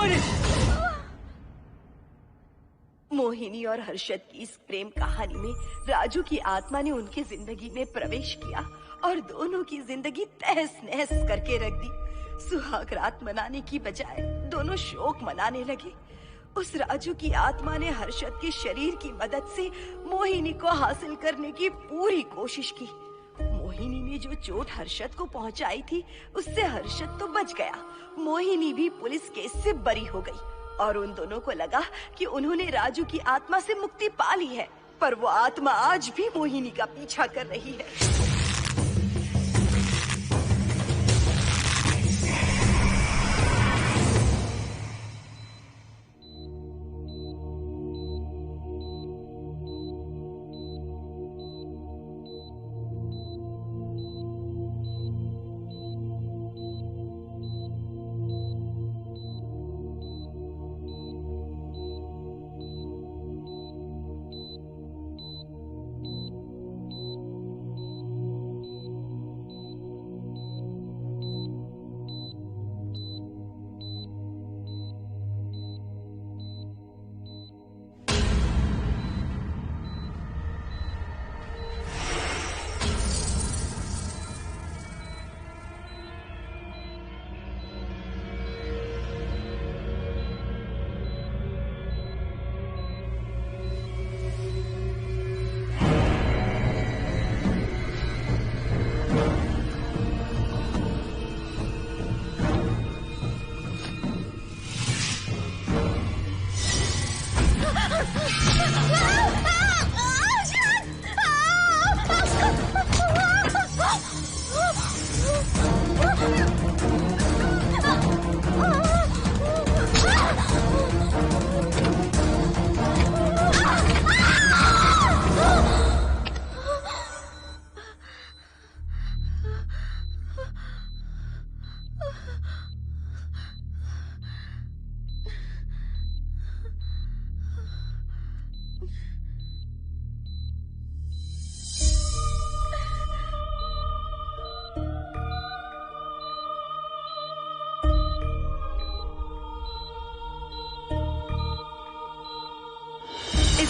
छोड़। मोहिनी और हर्षद की इस प्रेम कहानी में राजू की आत्मा ने उनकी जिंदगी में प्रवेश किया और दोनों की जिंदगी तहस नहस करके रख दी। सुहाग रात मनाने की बजाय दोनों शोक मनाने लगे। उस राजू की आत्मा ने हर्षद के शरीर की मदद से मोहिनी को हासिल करने की पूरी कोशिश की। मोहिनी ने जो चोट हर्षद को पहुंचाई थी उससे हर्षद तो बच गया, मोहिनी भी पुलिस केस से बरी हो गई और उन दोनों को लगा कि उन्होंने राजू की आत्मा से मुक्ति पा ली है, पर वो आत्मा आज भी मोहिनी का पीछा कर रही है।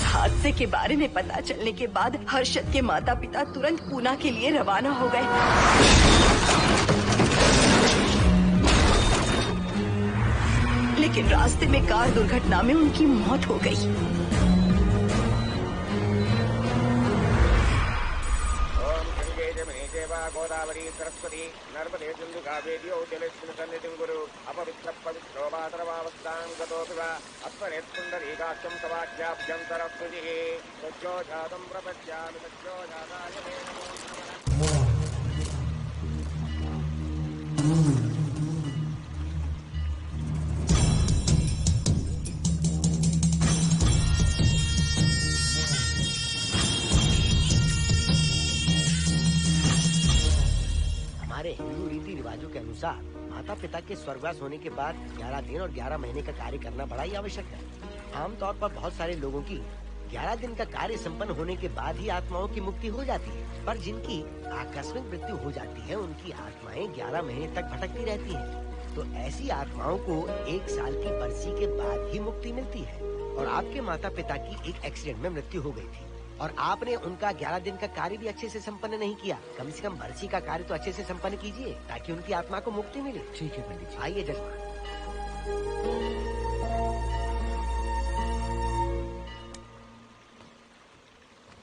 हादसे के बारे में पता चलने के बाद हर्षद के माता पिता तुरंत पूना के लिए रवाना हो गए। लेकिन रास्ते में कार दुर्घटना में उनकी मौत हो गई। गोदावरी सरस्वती नर्मदे सिंधु कावेरी जलेस्मिन् सन्निधिं कुरु अपवित्रः पवित्रो मातरमावस्थां गतोऽपि वा अस्मनेत्पुण्डरीकाक्षं तवाख्याभ्यन्तरस्तुतिः सज्जो जातं प्रपश्यामि सज्जो जाताय मे नमो। हिंदू रीति रिवाजों के अनुसार माता पिता के स्वर्गवास होने के बाद 11 दिन और 11 महीने का कार्य करना बड़ा ही आवश्यक है। आमतौर पर बहुत सारे लोगों की 11 दिन का कार्य संपन्न होने के बाद ही आत्माओं की मुक्ति हो जाती है, पर जिनकी आकस्मिक मृत्यु हो जाती है उनकी आत्माएं 11 महीने तक भटकती रहती हैं। तो ऐसी आत्माओं को 1 साल की बरसी के बाद ही मुक्ति मिलती है। और आपके माता पिता की एक एक्सीडेंट में मृत्यु हो गई थी और आपने उनका 11 दिन का कार्य भी अच्छे से संपन्न नहीं किया। कम से कम बरसी का कार्य तो अच्छे से संपन्न कीजिए ताकि उनकी आत्मा को मुक्ति मिले। ठीक है पंडित जी। आइए जजमान।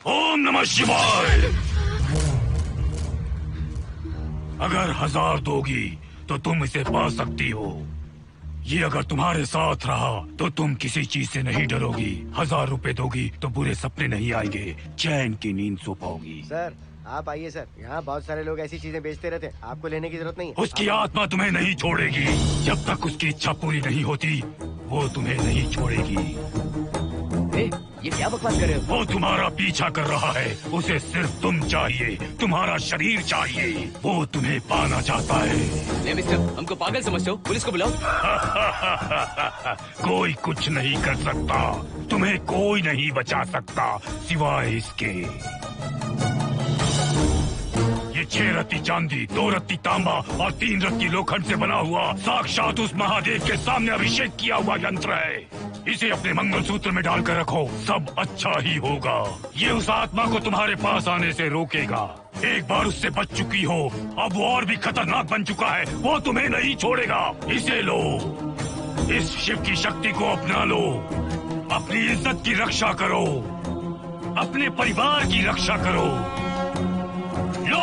ओम नमः शिवाय। अगर 1000 दोगी तो तुम इसे पा सकती हो। ये अगर तुम्हारे साथ रहा तो तुम किसी चीज से नहीं डरोगी। 1000 रुपए दोगी तो बुरे सपने नहीं आएंगे, चैन की नींद सो पाओगी। सर आप आइए सर, यहाँ बहुत सारे लोग ऐसी चीजें बेचते रहते हैं, आपको लेने की जरूरत नहीं है। उसकी आत्मा तुम्हें नहीं छोड़ेगी। जब तक उसकी इच्छा पूरी नहीं होती वो तुम्हें नहीं छोड़ेगी। ये क्या बकवास कर रहे हो? वो तुम्हारा पीछा कर रहा है, उसे सिर्फ तुम चाहिए, तुम्हारा शरीर चाहिए, वो तुम्हें पाना चाहता है। मिस्टर, हमको पागल समझते हो? पुलिस को बुलाओ। कोई कुछ नहीं कर सकता, तुम्हें कोई नहीं बचा सकता सिवाय इसके। ये 6 रत्ती चांदी, 2 रत्ती तांबा और 3 रत्ती लोखंड से बना हुआ साक्षात उस महादेव के सामने अभिषेक किया हुआ यंत्र है। इसे अपने मंगलसूत्र में डालकर रखो, सब अच्छा ही होगा। ये उस आत्मा को तुम्हारे पास आने से रोकेगा। एक बार उससे बच चुकी हो, अब वो और भी खतरनाक बन चुका है, वो तुम्हें नहीं छोड़ेगा। इसे लो, इस शिव की शक्ति को अपना लो, अपनी इज्जत की रक्षा करो, अपने परिवार की रक्षा करो। लो!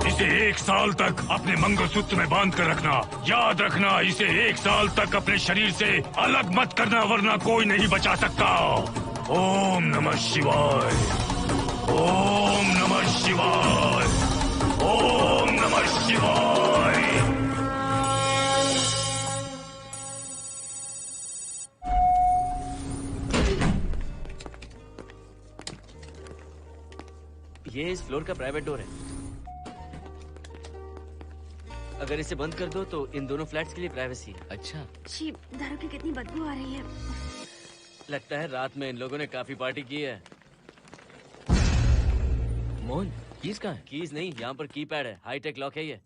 इसे 1 साल तक अपने मंगलसूत्र में बांध कर रखना। याद रखना, इसे 1 साल तक अपने शरीर से अलग मत करना, वरना कोई नहीं बचा सकता। ओम नमः शिवाय, ओम नमः शिवाय, ओम नमः शिवाय। ये इस फ्लोर का प्राइवेट डोर है। अगर इसे बंद कर दो तो इन दोनों फ्लैट्स के लिए प्राइवेसी है। अच्छा, छी, दारू की कितनी बदबू आ रही है। लगता है रात में इन लोगों ने काफी पार्टी की है। मोहन, कीज कहाँ है? कीज नहीं, यहाँ पर कीपैड है, हाईटेक लॉक है ये।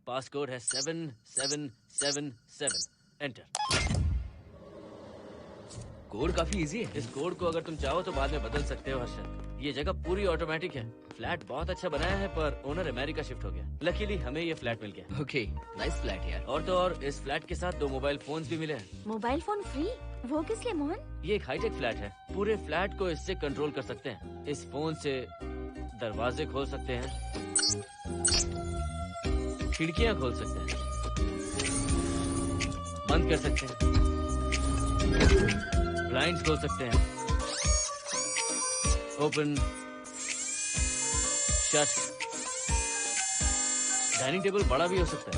पासकोड है 7777। एंटर। कोड काफी इजी है। इस कोड को अगर तुम चाहो तो बाद में बदल सकते हो हर्षद। ये जगह पूरी ऑटोमेटिक है। फ्लैट बहुत अच्छा बनाया है, पर ओनर अमेरिका शिफ्ट हो गया। लकीली हमें ये फ्लैट मिल गया। ओके, नाइस फ्लैट यार। और तो और इस फ्लैट के साथ 2 मोबाइल फोन्स भी मिले हैं। Mobile phone free? वो किस लिए मोहन? ये एक हाईटेक फ्लैट है, पूरे फ्लैट को इससे कंट्रोल कर सकते हैं। इस फोन से दरवाजे खोल सकते हैं, खिड़कियां खोल सकते हैं, बंद कर सकते हैं, ब्लाइंड्स खोल सकते हैं, ओपन, शट। डाइनिंग टेबल बड़ा भी हो सकता है।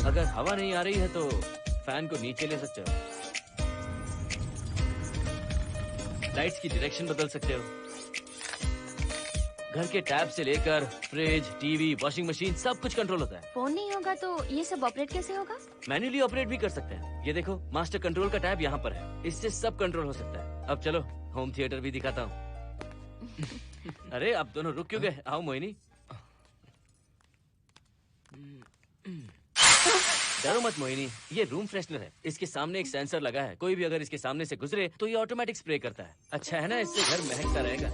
अगर हवा नहीं आ रही है तो फैन को नीचे ले सकते हो। लाइट्स की डायरेक्शन बदल सकते हो। घर के टैब से लेकर फ्रिज, टीवी, वॉशिंग मशीन सब कुछ कंट्रोल होता है। फोन नहीं होगा तो ये सब ऑपरेट कैसे होगा? मैन्युअली ऑपरेट भी कर सकते हैं। ये देखो, मास्टर कंट्रोल का टैब यहाँ पर है, इससे सब कंट्रोल हो सकता है। अब चलो होम थिएटर भी दिखाता हूँ। अरे आप दोनों रुक क्यों गए? आओ मोहिनी। डरो मत मोहिनी, ये रूम फ्रेशनर है। इसके सामने एक सेंसर लगा है, कोई भी अगर इसके सामने से गुजरे तो ये ऑटोमेटिक स्प्रे करता है। अच्छा है ना, इससे घर महकता रहेगा।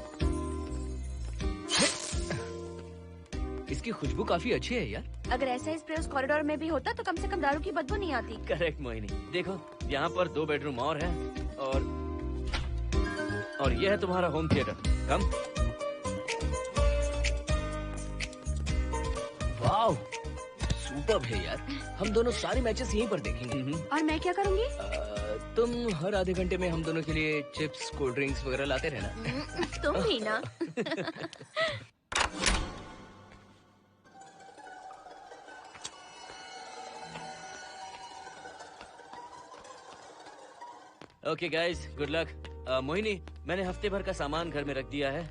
इसकी खुशबू काफी अच्छी है यार। अगर ऐसा स्प्रे उस कॉरिडोर में भी होता तो कम से कम दारू की बदबू नहीं आती। करेक्ट मोहिनी। देखो, यहाँ पर 2 बेडरूम और है, और ये है तुम्हारा होम थिएटर। कम। वाह, सुपर्ब है यार। हम दोनों सारे मैचेस यहीं पर देखेंगे। और मैं क्या करूँगी? तुम हर आधे घंटे में हम दोनों के लिए चिप्स, कोल्ड ड्रिंक्स वगैरह लाते रहना। तुम भी ना। Okay guys, good luck. Mohini, मैंने हफ्ते भर का सामान घर में रख दिया है।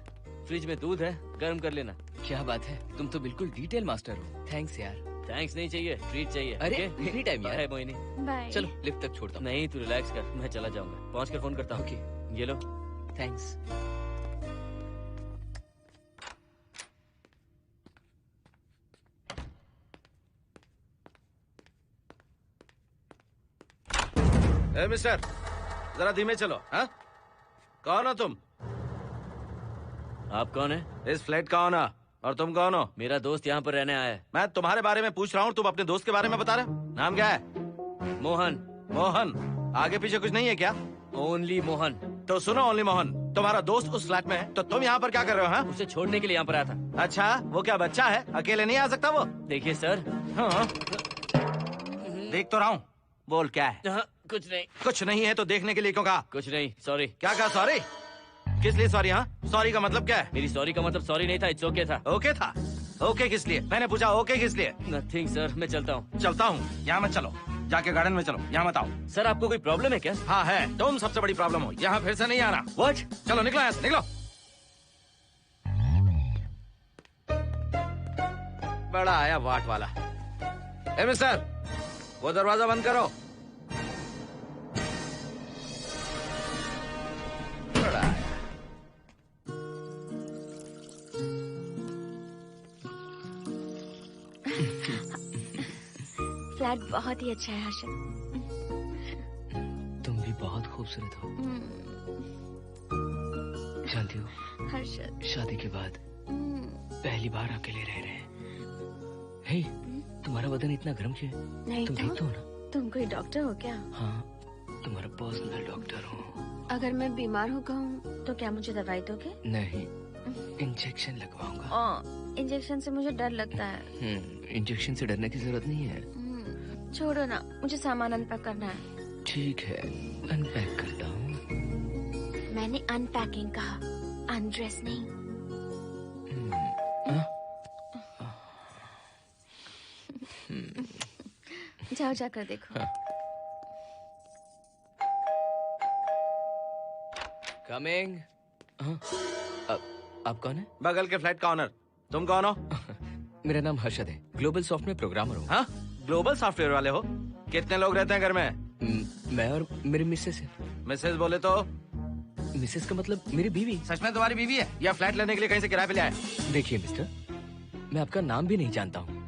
फ्रिज में दूध है, गर्म कर लेना। क्या बात है, तुम तो बिल्कुल डिटेल मास्टर हो। थैंक्स यार। थैंक्स नहीं चाहिए, ट्रीट चाहिए। अरे, okay? एनी टाइम यार। बाय मोहिनी। बाय। चलो लिफ्ट तक छोड़ता हूँ। नहीं, तू रिलैक्स कर, मैं चला जाऊंगा। पहुंच कर फोन करता हूँ। ओके। ये लो। थैंक्स। ए मिस्टर, जरा धीमे चलो। हाँ, कौन हो तुम? आप कौन है? इस फ्लैट का ओनर। और तुम कौन हो? मेरा दोस्त यहाँ पर रहने आया है। मैं तुम्हारे बारे में पूछ रहा हूँ, तुम अपने दोस्त के बारे में बता रहे हो। नाम क्या है? मोहन। मोहन? आगे पीछे कुछ नहीं है क्या? ओनली मोहन। तो सुनो ओनली मोहन, तुम्हारा दोस्त उस फ्लैट में है, तो तुम यहाँ पर क्या कर रहे हो? हाँ? उसे छोड़ने के लिए यहाँ पर आया था। अच्छा, वो क्या बच्चा है? अकेले नहीं आ सकता वो? देखिए सर। हाँ, देख तो रहा हूँ। बोल क्या है? हाँ, कुछ नहीं। कुछ नहीं है तो देखने के लिए क्यों कहा? कुछ नहीं, सॉरी। क्या कहा? सॉरी? किस लिए सॉरी? हाँ, सॉरी का मतलब क्या है? मेरी सॉरी का मतलब सॉरी नहीं था, इट्स ओके था। ओके था? ओके किस लिए? मैंने पूछा ओके किस लिए? नथिंग सर, मैं चलता हूँ। चलता हूँ? यहाँ मत चलो, जाके गार्डन में चलो। यहाँ मत आओ। सर, आपको कोई प्रॉब्लम है क्या? हाँ है, तुम सबसे बड़ी प्रॉब्लम हो। यहाँ फिर से नहीं आना। व्हाट? चलो निकलो यहाँ से, निकलो। बड़ा आया वाट वाला। ए मिस्टर, वो दरवाजा बंद करो। बड़ा आया। फ्लैट बहुत ही अच्छा है हर्षद। तुम भी बहुत खूबसूरत हो। जानती हो, हर्षद शादी के बाद पहली बार अकेले रह रहे हैं। हे, तुम्हारा बदन इतना गर्म क्यों है? नहीं तुम ठीक तो हो ना? तुम कोई डॉक्टर हो क्या? हाँ, तुम्हारा पर्सनल डॉक्टर हूँ। अगर मैं बीमार हो गऊँ तो क्या मुझे दवाई दोगे? नहीं, इंजेक्शन लगवाऊंगा। इंजेक्शन से मुझे डर लगता है। इंजेक्शन से डरने की जरूरत नहीं है। छोड़ो ना, मुझे सामान अनपैक करना है। ठीक है, अनपैक करता हूँ। मैंने अनपैकिंग कहा, अनड्रेस नहीं। जाओ जाकर देखो। कमिंग। आप कौन है? बगल के फ्लैट का ऑनर। तुम कौन हो? मेरा नाम हर्षद है, ग्लोबल सॉफ्ट में प्रोग्रामर हूँ। हाँ, ग्लोबल सॉफ्टवेयर वाले हो? कितने लोग रहते हैं घर में? मैं और मेरी मिसेस है। मिसेज बोले तो? मिसेस का मतलब मेरी बीवी। सच में तुम्हारी बीवी है या फ्लैट लेने के लिए कहीं से किराए पे ले आए? देखिए मिस्टर, मैं आपका नाम भी नहीं जानता हूँ।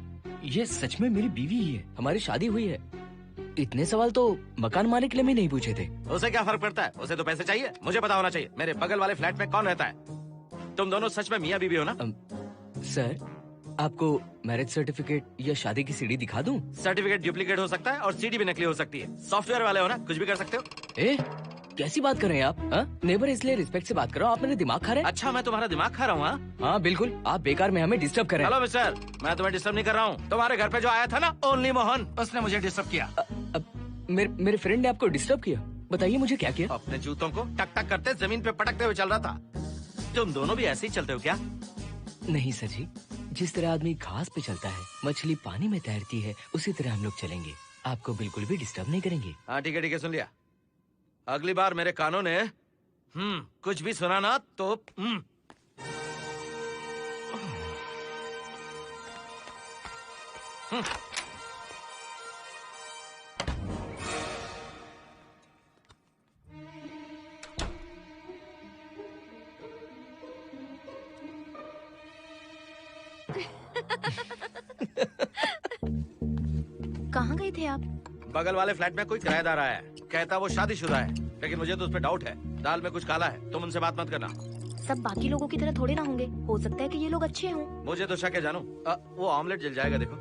ये सच में मेरी बीवी ही है, हमारी शादी हुई है। इतने सवाल तो मकान मालिक ने भी नहीं पूछे थे। उसे क्या फर्क पड़ता है? उसे तो पैसे चाहिए, मुझे पता होना चाहिए। मेरे बगल वाले फ्लैट में कौन रहता है? तुम दोनों सच में मियाँ बीवी हो ना? सर, आपको मैरिज सर्टिफिकेट या शादी की सीडी दिखा दूं? सर्टिफिकेट डुप्लीकेट हो सकता है और सीडी भी नकली हो सकती है। सॉफ्टवेयर वाले हो ना, कुछ भी कर सकते हो। कैसी बात कर रहे हैं आप? नेबर, इसलिए रिस्पेक्ट से बात करो। आप मेरे दिमाग खा रहे हैं? अच्छा, मैं तुम्हारा दिमाग खा रहा हूँ? हाँ बिल्कुल, आप बेकार में हमें डिस्टर्ब कर रहे हैं। हेलो मिस्टर, मैं तुम्हें डिस्टर्ब नहीं कर रहा हूँ। तुम्हारे घर पे जो आया था ना, ओनली मोहन, उसने मुझे डिस्टर्ब किया। मेरे फ्रेंड ने आपको डिस्टर्ब किया? बताइए मुझे क्या किया? अपने जूतों को टक टक करते जमीन पे पटकते हुए चल रहा था। तुम दोनों भी ऐसे ही चलते हो क्या? नहीं सर जी, जिस तरह आदमी घास पे चलता है, मछली पानी में तैरती है, उसी तरह हम लोग चलेंगे। आपको बिल्कुल भी डिस्टर्ब नहीं करेंगे। हाँ ठीक है, सुन लिया। अगली बार मेरे कानों ने कुछ भी सुना ना तो कहाँ गए थे आप? बगल वाले फ्लैट में कोई किराएदार आया है, कहता वो शादीशुदा है, लेकिन मुझे तो उस पर डाउट है। दाल में कुछ काला है, तुम उनसे बात मत करना। सब बाकी लोगों की तरह थोड़े ना होंगे, हो सकता है कि ये लोग अच्छे हों। मुझे तो शक है जानू। वो ऑमलेट जल जाएगा, देखो।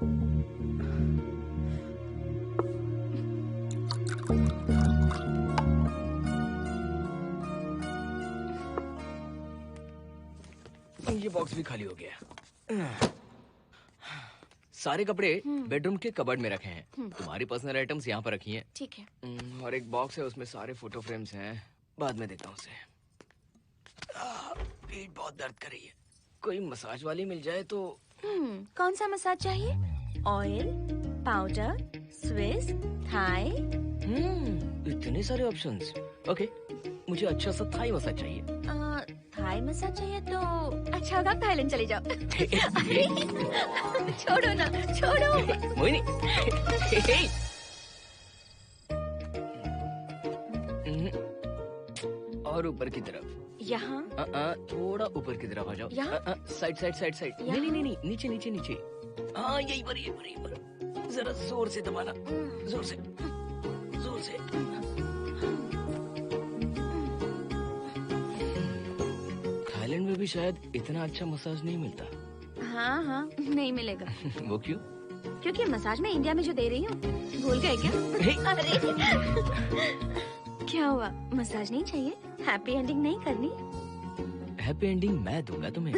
ये बॉक्स भी खाली हो गया। सारे कपड़े बेडरूम के कबर्ड में रखे हैं। तुम्हारी पर्सनल आइटम्स यहाँ पर रखी हैं। ठीक है। और एक बॉक्स है, उसमें सारे फोटो फ्रेम्स हैं। बाद में देता हूँ उसे। पीठ बहुत दर्द कर रही है, कोई मसाज वाली मिल जाए तो। कौन सा मसाज चाहिए? Oil, powder, Swiss, Thai? इतने सारे ऑप्शंस। ओके, मुझे अच्छा सा थाई मसाज चाहिए। थाई मसाज चाहिए तो अच्छा होगा थाईलैंड चले जाओ। अरे छोड़ो ना, छोड़ो। मोहिनी। और ऊपर की तरफ। यहाँ? थोड़ा ऊपर की तरफ आ जाओ। यहाँ? Side side side side. नहीं नहीं नहीं, नीचे नीचे नीचे। हाँ यही पर, यही पर, यही पर। जरा जोर से दबाना, जोर से, जोर से। थाईलैंड में भी शायद इतना अच्छा मसाज नहीं मिलता। हाँ हाँ, नहीं मिलेगा। वो क्यों? क्योंकि मसाज मैं इंडिया में जो दे रही हूँ, भूल गए क्या? अरे क्या हुआ, मसाज नहीं चाहिए? हैप्पी एंडिंग नहीं करनी? हैप्पी एंडिंग मैं दूंगा तुम्हें।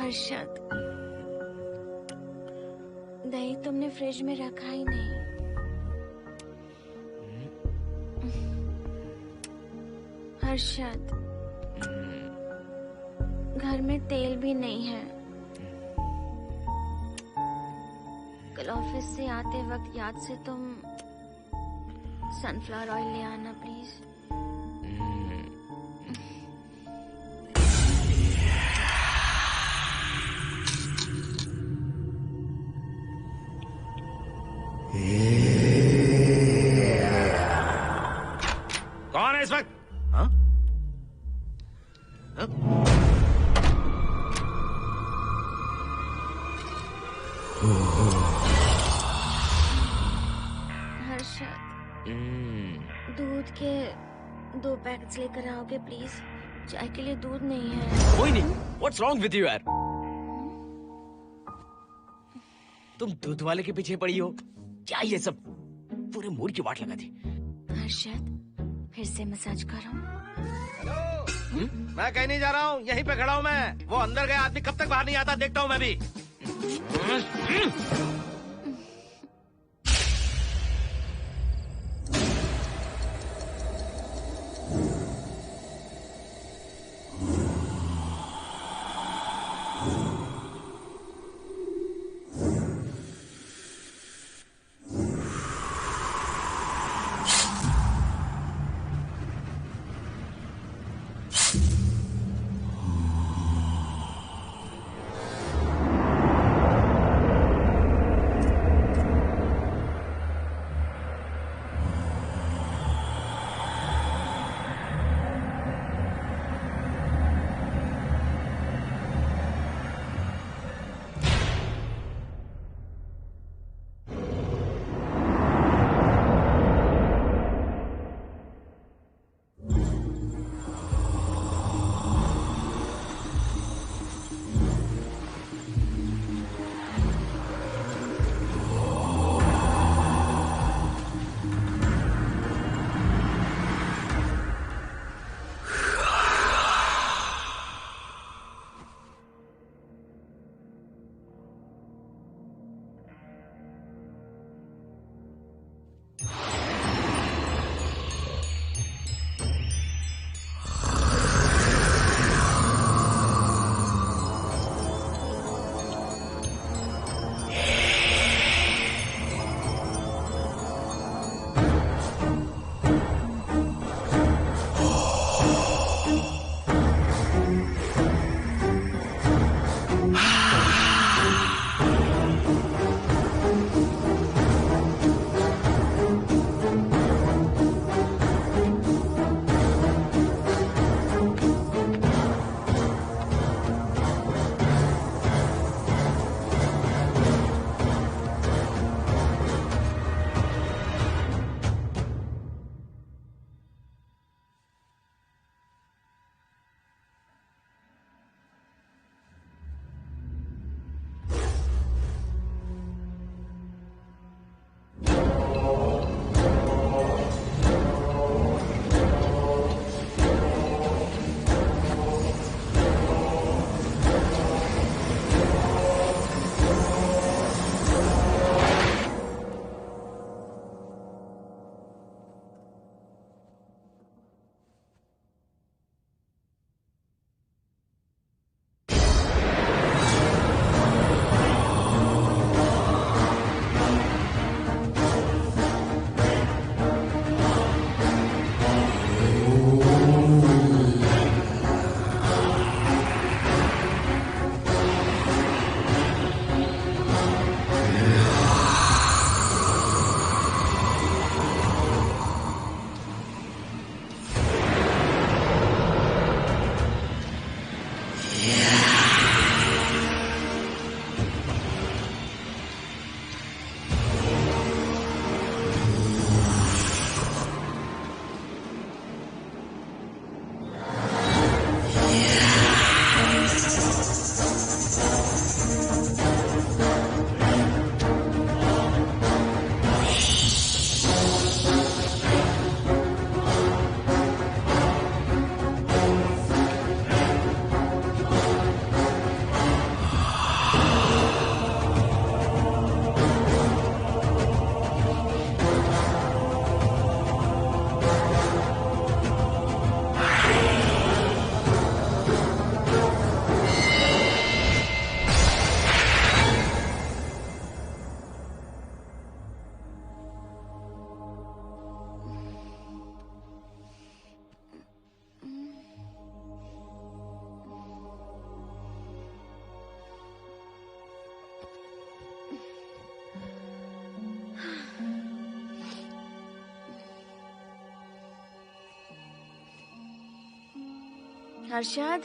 हर्षद, दही तुमने फ्रिज में रखा ही नहीं। हर्षद, घर में तेल भी नहीं है। कल ऑफिस से आते वक्त याद से तुम सनफ्लावर ऑयल ले आना प्लीज। कौन है इस वक्त? हाँ? हाँ? हर्षद, दूध के 2 पैकेट्स लेकर आओगे प्लीज? चाय के लिए दूध नहीं है। Mohini, what's wrong with you यार? तुम दूध वाले के पीछे पड़ी हो क्या? ये सब पूरे मूड की वाट लगा दी। हर्षद, फिर से मसाज करो। मैं कहीं नहीं जा रहा हूँ, यहीं पे खड़ा हूँ मैं। वो अंदर गया आदमी कब तक बाहर नहीं आता, देखता हूँ मैं भी। हर्षद,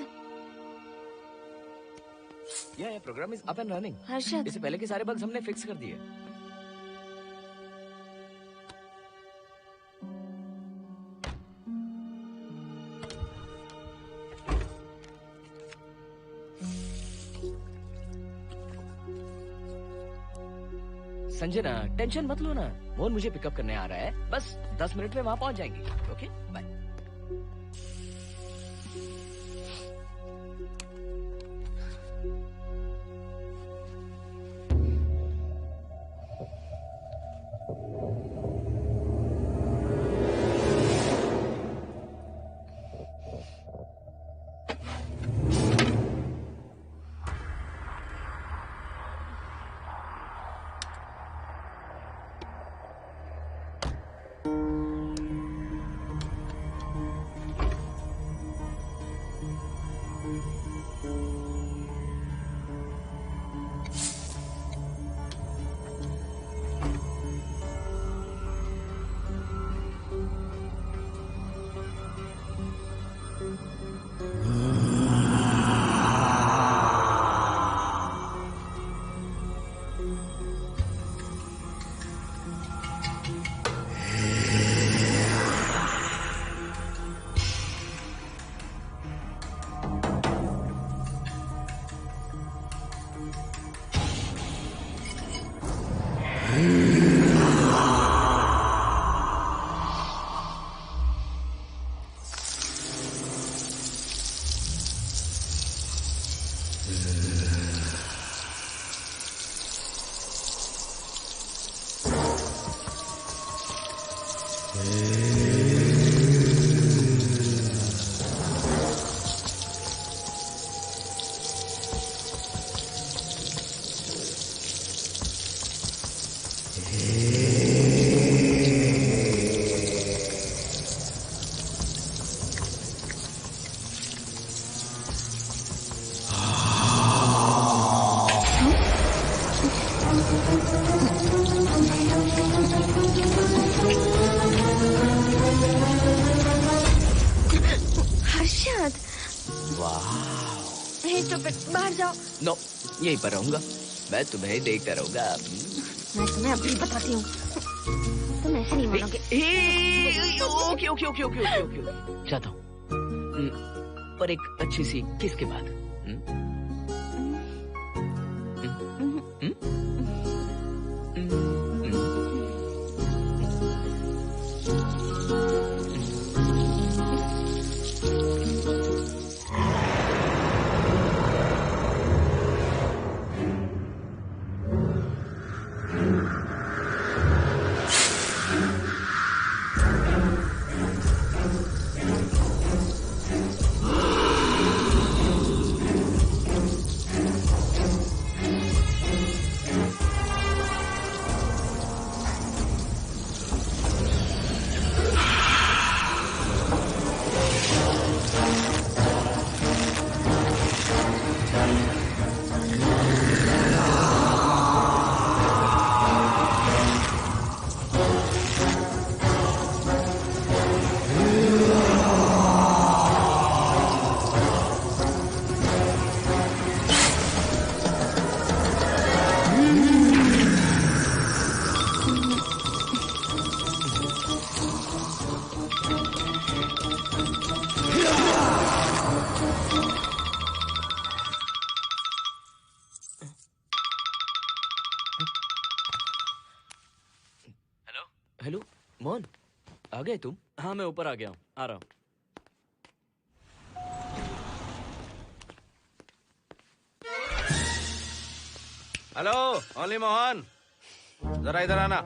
ये programme is up and running. Harshad, इससे पहले के सारे बग्स हमने फिक्स कर दिए। संजना, टेंशन मत लो ना। मोहन मुझे पिकअप करने आ रहा है, बस 10 मिनट में वहां पहुंच जाएंगे। Okay, bye. Harshad, hey stupid, बाहर जाओ। नो, यहीं पर रहूंगा। मैं तुम्हें देखता रहूंगा। मैं तुम्हें अभी बताती हूँ, तुम ऐसे नहीं मानोगे। Okay okay okay okay okay okay, जाता हूँ, पर एक अच्छी सी किस के बाद। हेलो मोहन, आ गए तुम? हाँ, मैं ऊपर आ गया हूँ, आ रहा हूँ। हेलो, ओनली मोहन, जरा इधर आना।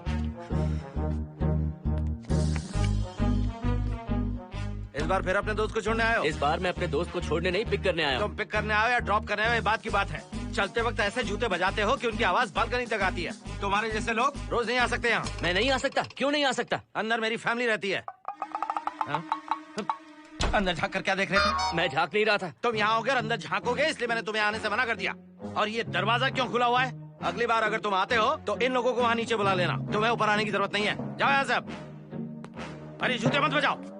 इस बार फिर अपने दोस्त को छोड़ने आए हो? इस बार मैं अपने दोस्त को छोड़ने नहीं, पिक करने आया हूँ। तुम पिक करने आए हो या ड्रॉप करने आए हो, ये बात की बात है। चलते वक्त ऐसे जूते बजाते हो कि उनकी आवाज बालकनी तक आती है। तुम्हारे जैसे लोग रोज नहीं आ सकते यहाँ। मैं नहीं आ सकता? क्यों नहीं आ सकता? अंदर मेरी फैमिली रहती है। अंदर झांक कर क्या देख रहे थे? मैं झांक नहीं रहा था। तुम यहाँ होकर अंदर झांकोगे, इसलिए मैंने तुम्हें आने से मना कर दिया। और ये दरवाजा क्यों खुला हुआ है? अगली बार अगर तुम आते हो तो इन लोगों को वहाँ नीचे बुला लेना। तुम्हें ऊपर आने की जरूरत नहीं है। जाओ यहाँ से अब। अरे जूते मत बजाओ।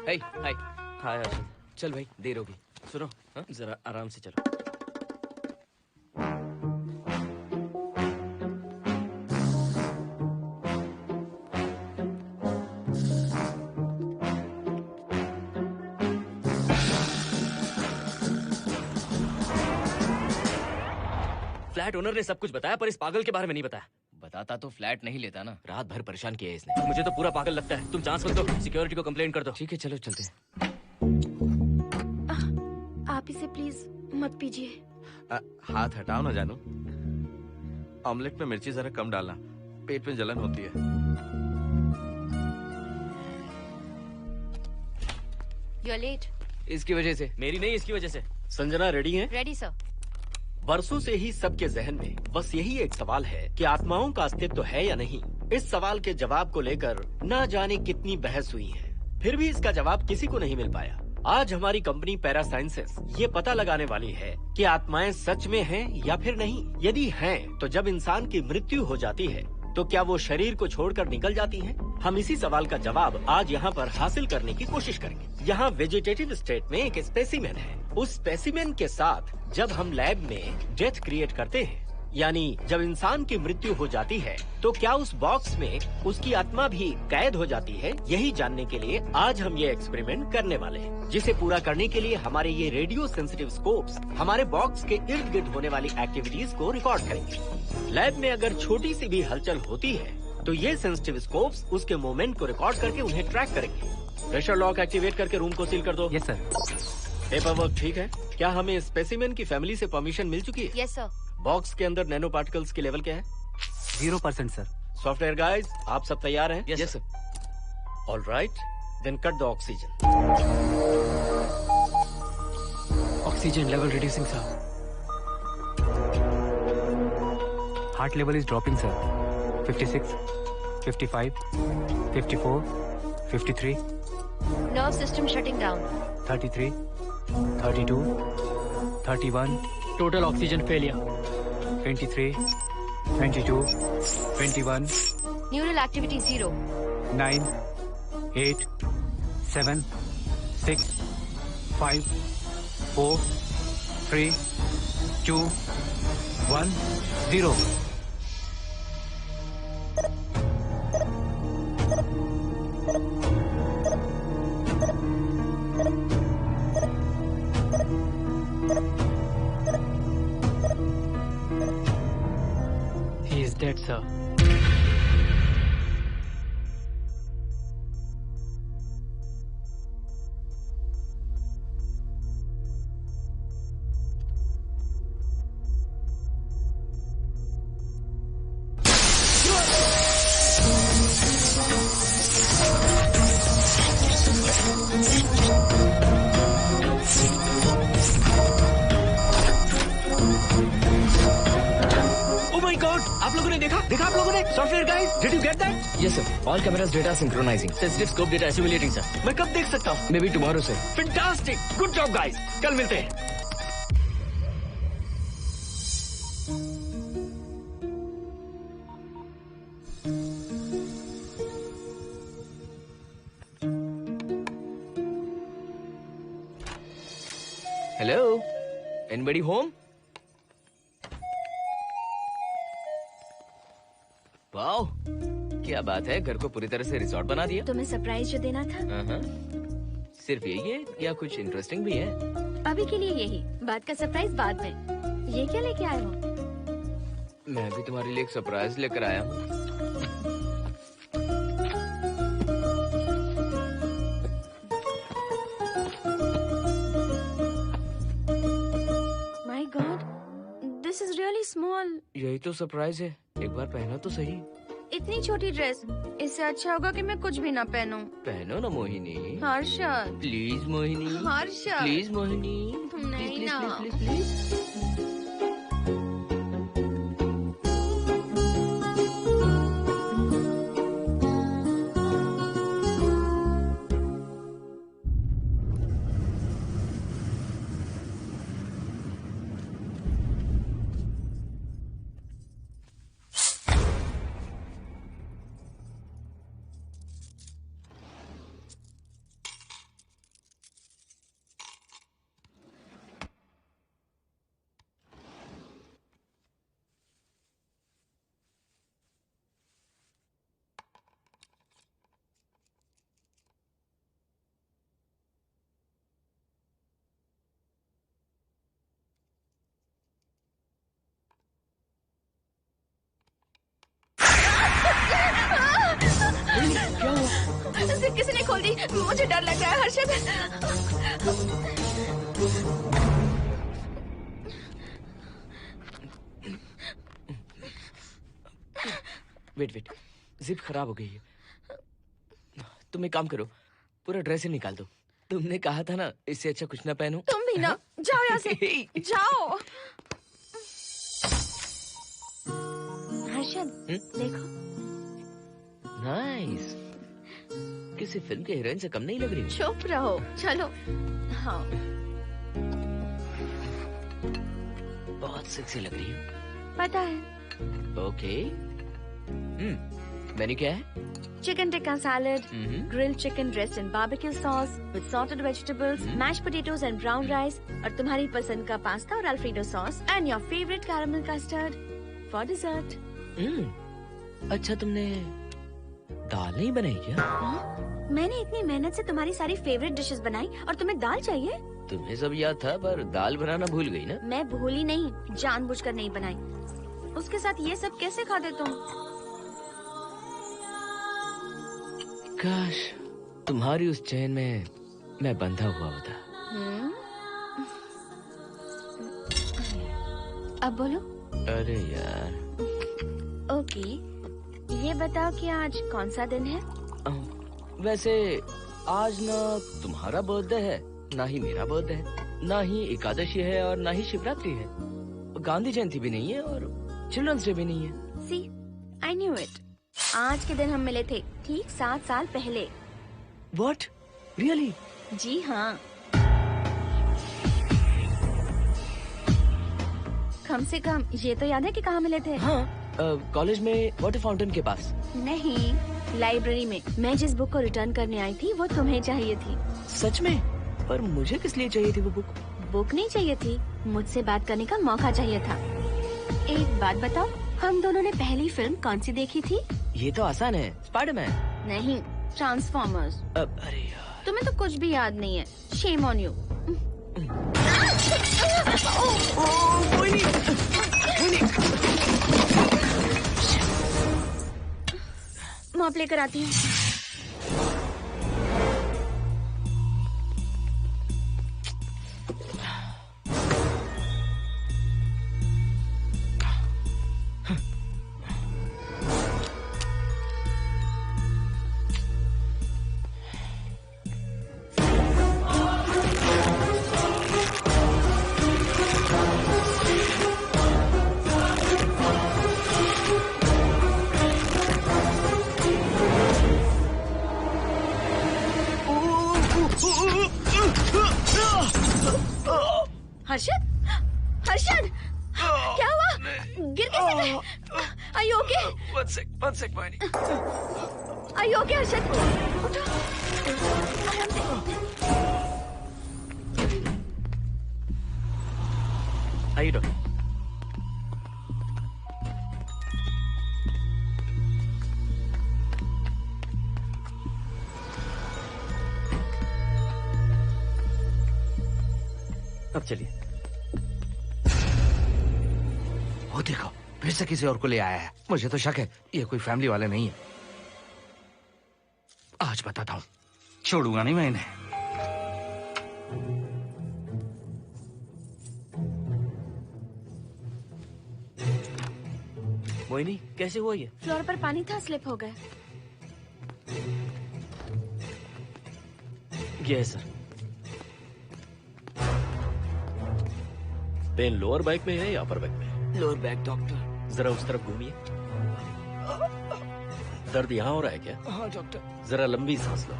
हाय हाय। हाय हर्षद। चल भाई, देर होगी। सुनो, जरा आराम से चलो। फ्लैट ओनर ने सब कुछ बताया पर इस पागल के बारे में नहीं बताया। बताता तो फ्लैट नहीं लेता ना। रात भर परेशान किया है इसने। मुझे तो पूरा पागल लगता है। तुम चांस मत दो, सिक्योरिटी को कंप्लेंट कर दो। ठीक है, चलो चलते हैं। आप इसे प्लीज मत पीजिए। हाथ हटाओ ना जानू। ऑमलेट में मिर्ची जरा कम डालना, पेट में जलन होती है। You're late. इसकी वजह से। मेरी नहीं, इसकी वजह से। संजना रेडी हैं? Ready, sir. बरसों से ही सबके जहन में बस यही एक सवाल है कि आत्माओं का अस्तित्व है या नहीं। इस सवाल के जवाब को लेकर ना जाने कितनी बहस हुई है, फिर भी इसका जवाब किसी को नहीं मिल पाया। आज हमारी कंपनी पैरा साइंसेस ये पता लगाने वाली है कि आत्माएं सच में हैं या फिर नहीं। यदि हैं, तो जब इंसान की मृत्यु हो जाती है तो क्या वो शरीर को छोड़कर निकल जाती हैं? हम इसी सवाल का जवाब आज यहाँ पर हासिल करने की कोशिश करेंगे। यहाँ वेजिटेटिव स्टेट में एक स्पेसिमेन है। उस स्पेसिमेन के साथ जब हम लैब में डेथ क्रिएट करते हैं, यानी जब इंसान की मृत्यु हो जाती है, तो क्या उस बॉक्स में उसकी आत्मा भी कैद हो जाती है? यही जानने के लिए आज हम ये एक्सपेरिमेंट करने वाले हैं, जिसे पूरा करने के लिए हमारे ये रेडियो सेंसिटिव स्कोप्स हमारे बॉक्स के इर्द गिर्द होने वाली एक्टिविटीज को रिकॉर्ड करेंगे। लैब में अगर छोटी सी भी हलचल होती है तो ये सेंसिटिव स्कोप्स उसके मूवमेंट को रिकॉर्ड करके उन्हें ट्रैक करेंगे। प्रेशर लॉक एक्टिवेट करके रूम को सील कर दो। Yes sir. पेपर वर्क ठीक है? क्या हमें स्पेसिमेन की फैमिली से परमिशन मिल चुकी है? Yes, sir. बॉक्स के अंदर नैनो पार्टिकल्स की लेवल क्या है? 0% सर। सॉफ्टवेयर गाइस, आप सब तैयार हैं? Yes sir. All right, then cut the oxygen. Oxygen level reducing sir. Heart level is dropping sir. 56, 55, 54, 53, Nerve system shutting down. 33, 32, 31, total oxygen failure. 23, 22, 21, Neural activity 0. 9, 8, 7, 6, 5, 4, 3, 2, 1, 0. He is dead, sir. आप लोगों ने देखा आप लोगों ने? Software guys, did you get that? Yes sir. All cameras data synchronizing. Sensitive scope data assimilating sir. मैं कब देख सकता हूँ? Maybe tomorrow sir. Fantastic, good job guys, कल मिलते हैं। Hello? Anybody home? वाओ, क्या बात है, घर को पूरी तरह से रिसॉर्ट बना दिया। तुम्हें सरप्राइज जो देना था। सिर्फ यही है या कुछ इंटरेस्टिंग भी है? अभी के लिए यही, बात का सरप्राइज बाद में। ये क्या लेके आए हो? मैं भी तुम्हारे लिए एक सरप्राइज लेकर आया हूँ। My God, this is really small. यही तो सरप्राइज है, एक बार पहना तो सही। इतनी छोटी ड्रेस, इससे अच्छा होगा कि मैं कुछ भी ना पहनूं। पहनो ना मोहिनी। हर्षद, प्लीज मोहिनी। हर्षद, प्लीज मोहिनी। नहीं ना। Please please. किसी ने खोल दी। मुझे डर लग रहा है हर्षद। वेट, जिप खराब हो गई है। तुम एक काम करो, पूरा ड्रेस ही निकाल दो। तुमने कहा था ना इससे अच्छा कुछ ना पहनो। तुम भी ना, जाओ यहाँ से, जाओ। हर्षद, देखो। नाइस। किसी फिल्म के हीरोइन से कम नहीं लग रही। चुप रहो, चलो। हाँ। बहुत सेक्सी लग रही हो। पता है। ओके। मेन्यू क्या है? Chicken tikka salad, grilled chicken dressed in barbecue sauce with salted vegetables, mashed potatoes and brown rice, और तुम्हारी पसंद का पास्ता और alfredo sauce, and your favorite caramel custard for dessert. अच्छा, तुमने दाल नहीं बनाई क्या? मैंने इतनी मेहनत से तुम्हारी सारी फेवरेट डिशेस बनाई और तुम्हें दाल चाहिए? तुम्हें सब याद था पर दाल बनाना भूल गई ना? मैं भूली नहीं, जानबूझकर नहीं बनाई। उसके साथ ये सब कैसे खाते तुम? काश तुम्हारी उस चैन में मैं बंधा हुआ होता। अब बोलो। अरे यार। ओके, ये बताओ कि आज कौन सा दिन है? वैसे आज ना तुम्हारा बर्थडे है, ना ही मेरा बर्थडे है, ना ही एकादशी है और ना ही शिवरात्रि है, गांधी जयंती भी नहीं है और चिल्ड्रंस डे भी नहीं है। See, I knew it. आज के दिन हम मिले थे ठीक 7 साल पहले। What? Really? जी हाँ। कम से कम ये तो याद है कि कहाँ मिले थे? हाँ, कॉलेज में वाटर फाउंटेन के पास। नहीं, लाइब्रेरी में। मैं जिस बुक को रिटर्न करने आई थी वो तुम्हें चाहिए थी। सच में? पर मुझे किस लिए चाहिए थी वो बुक? बुक नहीं चाहिए थी, मुझसे बात करने का मौका चाहिए था। एक बात बताओ, हम दोनों ने पहली फिल्म कौन सी देखी थी? ये तो आसान है, स्पाइडरमैन। नहीं, ट्रांसफॉर्मर्स। अरे यार, तुम्हें तो कुछ भी याद नहीं है। Shame on you. मॉप लेकर आती हूँ। हर्षद, हर्षद, क्या हुआ? गिर कैसे गए? Are you okay? One sec, Moini. Are you okay, Harshad? उठो। आराम से। आइए डॉक्टर। अब चलिए। वो देखो, फिर से किसी और को ले आया है। मुझे तो शक है ये कोई फैमिली वाले नहीं है। आज बताता हूँ, छोड़ूंगा नहीं मैं इन्हें। मोहिनी, कैसे हुआ ये? फ्लोर पर पानी था, स्लिप हो गए। ये है सर। पेन लोअर बैक में है या अपर बैक में? Lower back doctor. जरा उस तरफ घूमिए। दर्द यहाँ हो रहा है क्या? हाँ डॉक्टर। जरा लंबी सांस लो।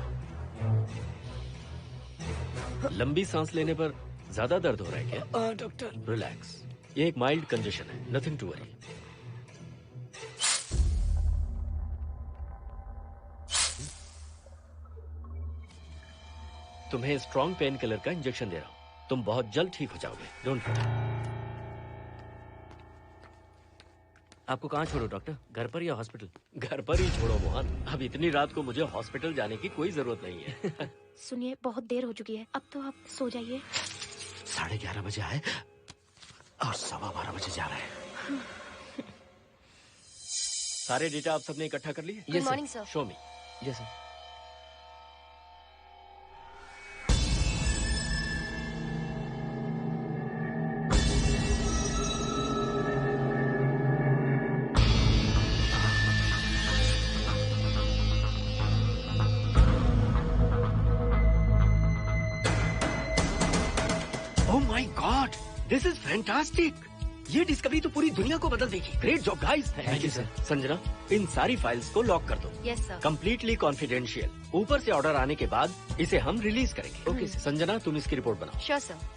लंबी सांस लेने पर ज्यादा दर्द हो रहा है क्या? हाँ डॉक्टर। रिलैक्स, ये एक माइल्ड कंजेशन है, नथिंग टू वरी। तुम्हें स्ट्रॉन्ग पेन किलर का इंजेक्शन दे रहा हूं, तुम बहुत जल्द ठीक हो जाओगे। Don't worry. आपको कहाँ छोड़ो डॉक्टर, घर पर या हॉस्पिटल? घर पर ही छोड़ो मोहन, अब इतनी रात को मुझे हॉस्पिटल जाने की कोई जरूरत नहीं है। सुनिए, बहुत देर हो चुकी है, अब तो आप सो जाइए। 11:30 बजे आए और 12:15 बजे जा रहे हैं। सारे डेटा आप सबने इकट्ठा कर लिए? Good morning, sir. Show me. Yes sir. This is fantastic. ये डिस्कवरी तो पूरी दुनिया को बदल देगी। Great job guys. Thank you sir. Sanjana, इन सारी फाइल्स को लॉक कर दो। Yes sir. Completely confidential. ऊपर से ऑर्डर आने के बाद इसे हम रिलीज करेंगे। Okay sir. संजना, तुम इसकी रिपोर्ट बनाओ। Sure sir.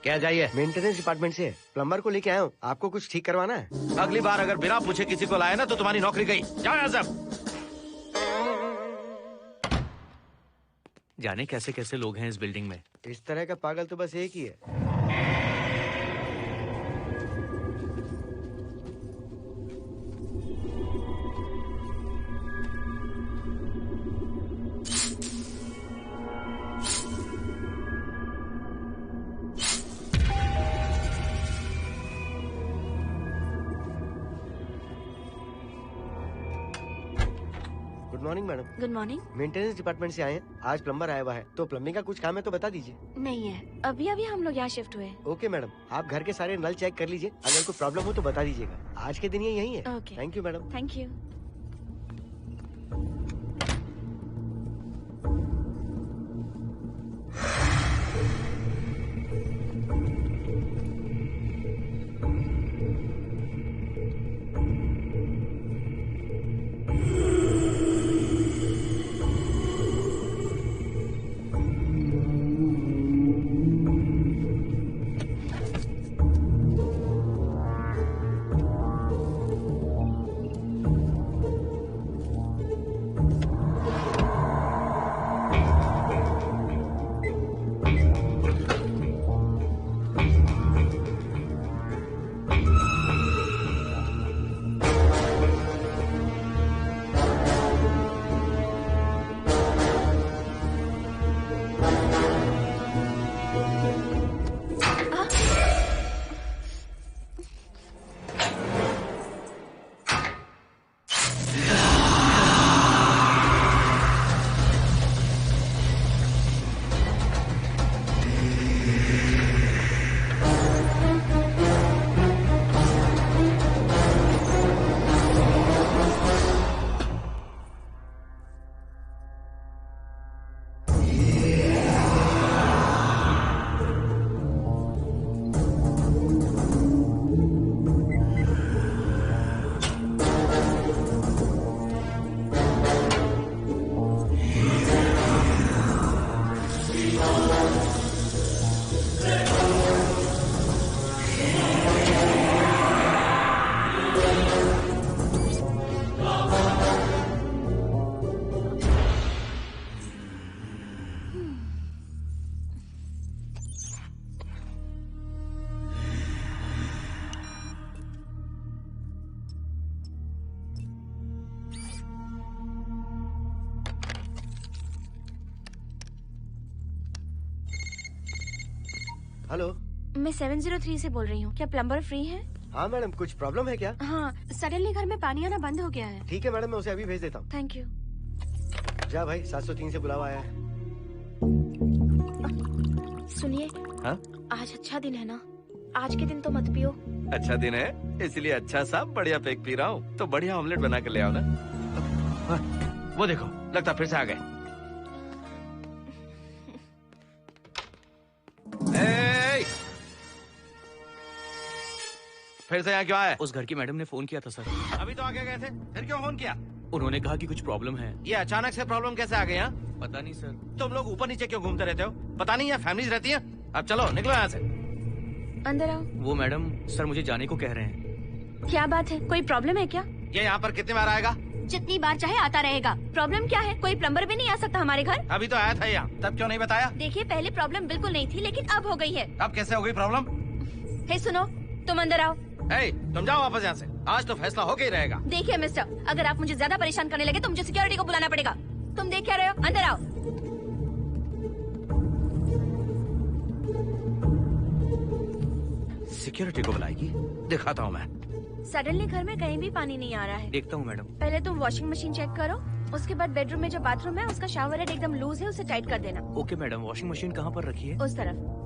क्या चाहिए? मेंटेनेंस डिपार्टमेंट से प्लम्बर को लेके आया हूँ। आपको कुछ ठीक करवाना है? अगली बार अगर बिना पूछे किसी को लाए ना तो तुम्हारी नौकरी गई। जाओ यहाँ सब। जाने कैसे कैसे लोग हैं इस बिल्डिंग में। इस तरह का पागल तो बस एक ही है। Good morning madam. Good morning. Maintenance department से आए हैं। आज प्लम्बर आया हुआ है, तो प्लम्बिंग का कुछ काम है तो बता दीजिए। नहीं है, अभी अभी हम लोग यहाँ शिफ्ट हुए। ओके मैडम, आप घर के सारे नल चेक कर लीजिए, अगर कोई प्रॉब्लम हो तो बता दीजिएगा। आज के दिन ये यही है। Okay. Thank you madam. Thank you. Hello, मैं 703 से बोल रही हूँ। क्या प्लम्बर फ्री है? हाँ मैडम, कुछ प्रॉब्लम है क्या? हाँ, सडनली घर में पानी आना बंद हो गया है। ठीक है मैडम, मैं उसे अभी भेज देता हूँ। Thank you. जा भाई, 703 से बुलावा आया है। सुनिए, हाँ? आज अच्छा दिन है ना? आज के दिन तो मत पियो। अच्छा दिन है, इसलिए अच्छा सा बढ़िया पेक पी रहा हूँ। तो बढ़िया ऑमलेट बना कर ले आओ ना। वो देखो, लगता फिर से आ गए। फिर से यहाँ क्यों आए? उस घर की मैडम ने फोन किया था सर। अभी तो आगे गए थे, फिर क्यों फोन किया? उन्होंने कहा कि कुछ प्रॉब्लम है। ये अचानक से प्रॉब्लम कैसे आ गई? यहाँ पता नहीं सर। तुम लोग ऊपर नीचे क्यों घूमते रहते हो? पता नहीं यहाँ फैमिलीज रहती हैं? अब चलो निकलो यहाँ से। अंदर आओ। वो मैडम सर मुझे जाने को कह रहे हैं। क्या बात है, कोई प्रॉब्लम है क्या? ये यहाँ पर कितनी बार आएगा? जितनी बार चाहे आता रहेगा। प्रॉब्लम क्या है? कोई प्लम्बर भी नहीं आ सकता हमारे घर? अभी तो आया था यहाँ, तब क्यों नहीं बताया? देखिए, पहले प्रॉब्लम बिल्कुल नहीं थी, लेकिन अब हो गई है। अब कैसे हो गई प्रॉब्लम? हे सुनो, तुम अंदर आओ। तुम जाओ वापस यहाँ से। आज तो फैसला होके ही रहेगा। देखिए मिस्टर, अगर आप मुझे ज्यादा परेशान करने लगे तो मुझे सिक्योरिटी को बुलाना पड़ेगा। तुम देख क्या रहे हो? अंदर आओ। सिक्योरिटी को बुलाएगी? दिखाता हूँ मैं। सडनली घर में कहीं भी पानी नहीं आ रहा है। देखता हूँ मैडम। पहले तुम वॉशिंग मशीन चेक करो, उसके बाद बेडरूम में जो बाथरूम है उसका शावर हेड एकदम लूज है, उसे टाइट कर देना। Okay madam. वॉशिंग मशीन कहाँ पर रखी है? उस तरफ।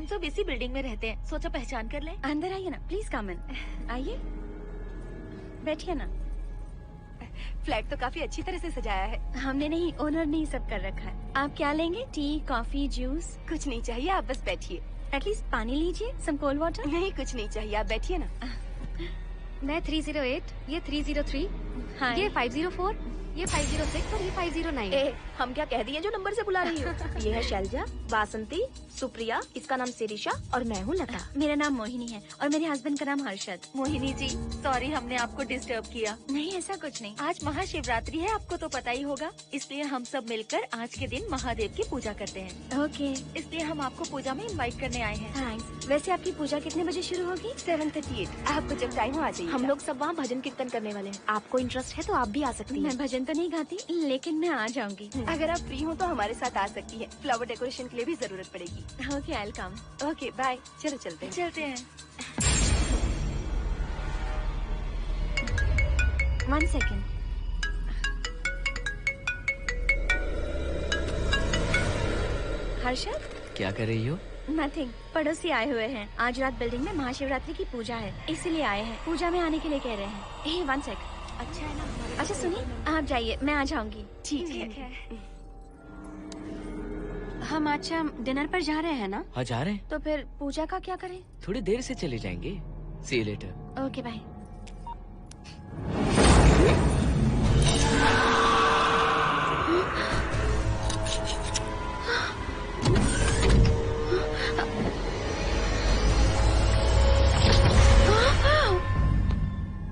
हम सब इसी बिल्डिंग में रहते हैं, सोचा पहचान कर लें। अंदर आइए ना, प्लीज कम इन। आइए, बैठिए ना। फ्लैट तो काफी अच्छी तरह से सजाया है। हमने नहीं, ओनर ने ही सब कर रखा है। आप क्या लेंगे? T, coffee, juice? कुछ नहीं चाहिए, आप बस बैठिए। एटलीस्ट पानी लीजिए, सम कोल्ड वाटर। नहीं, कुछ नहीं चाहिए, आप बैठिए ना। मैं 308, ये 303, हाँ। ये 504, ये 506 और ये 509। ए, हम क्या कह दिए जो नंबर से बुला रही हो? ये है शैलजा, वासंती, सुप्रिया, इसका नाम शिरीषा और मैं हूँ लता। मेरा नाम मोहिनी है और मेरे हस्बैंड का नाम हर्षद। मोहिनी जी, सॉरी हमने आपको डिस्टर्ब किया। नहीं, ऐसा कुछ नहीं। आज महाशिवरात्रि है, आपको तो पता ही होगा, इसलिए हम सब मिलकर आज के दिन महादेव की पूजा करते हैं। ओके, इसलिए हम आपको पूजा में इनवाइट करने आए हैं। थैंक्स। वैसे आपकी पूजा कितने बजे शुरू होगी? 7:38। आपको जब टाइम हो आ जाइए। हम लोग सब वहाँ भजन कीर्तन करने वाले हैं। आपको इंटरेस्ट है तो आप भी आ सकती हैं। मैं भजन तो नहीं गाती, लेकिन मैं आ जाऊंगी। अगर आप फ्री हो तो हमारे साथ आ सकती है। फ्लावर डेकोरेशन के लिए भी जरूरत पड़ेगी। Okay, I will come. Okay, bye. चलो चलते हैं। चलते हैं। 1 सेकेंड। हर्षद, क्या कर रही हो? नथिंग। पड़ोसी आए हुए हैं। आज रात बिल्डिंग में महाशिवरात्रि की पूजा है, इसीलिए आए हैं। पूजा में आने के लिए कह रहे हैं। 1 सेक। अच्छा है ना? अच्छा सुनिए, आप जाइए, मैं आ जाऊंगी। ठीक है। हम अच्छा डिनर पर जा रहे हैं ना? हाँ, जा रहे हैं। तो फिर पूजा का क्या करें? थोड़ी देर से चले जाएंगे। See you later. Okay, bye.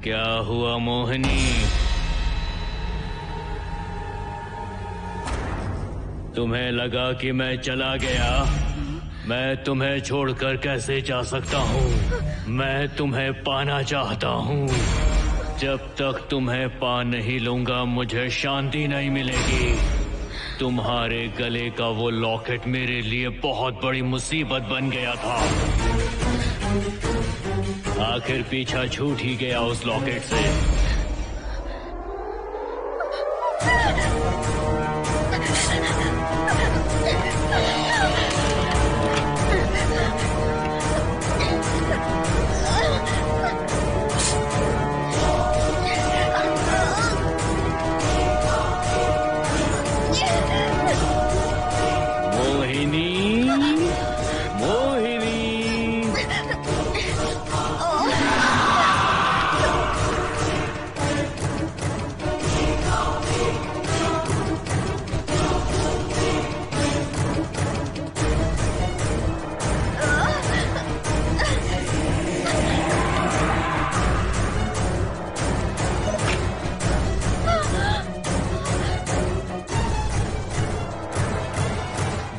क्या हुआ मोहिनी? तुम्हें लगा कि मैं चला गया? मैं तुम्हें छोड़कर कैसे जा सकता हूँ? मैं तुम्हें पाना चाहता हूँ। जब तक तुम्हें पा नहीं लूंगा मुझे शांति नहीं मिलेगी। तुम्हारे गले का वो लॉकेट मेरे लिए बहुत बड़ी मुसीबत बन गया था। आखिर पीछा छूट ही गया उस लॉकेट से।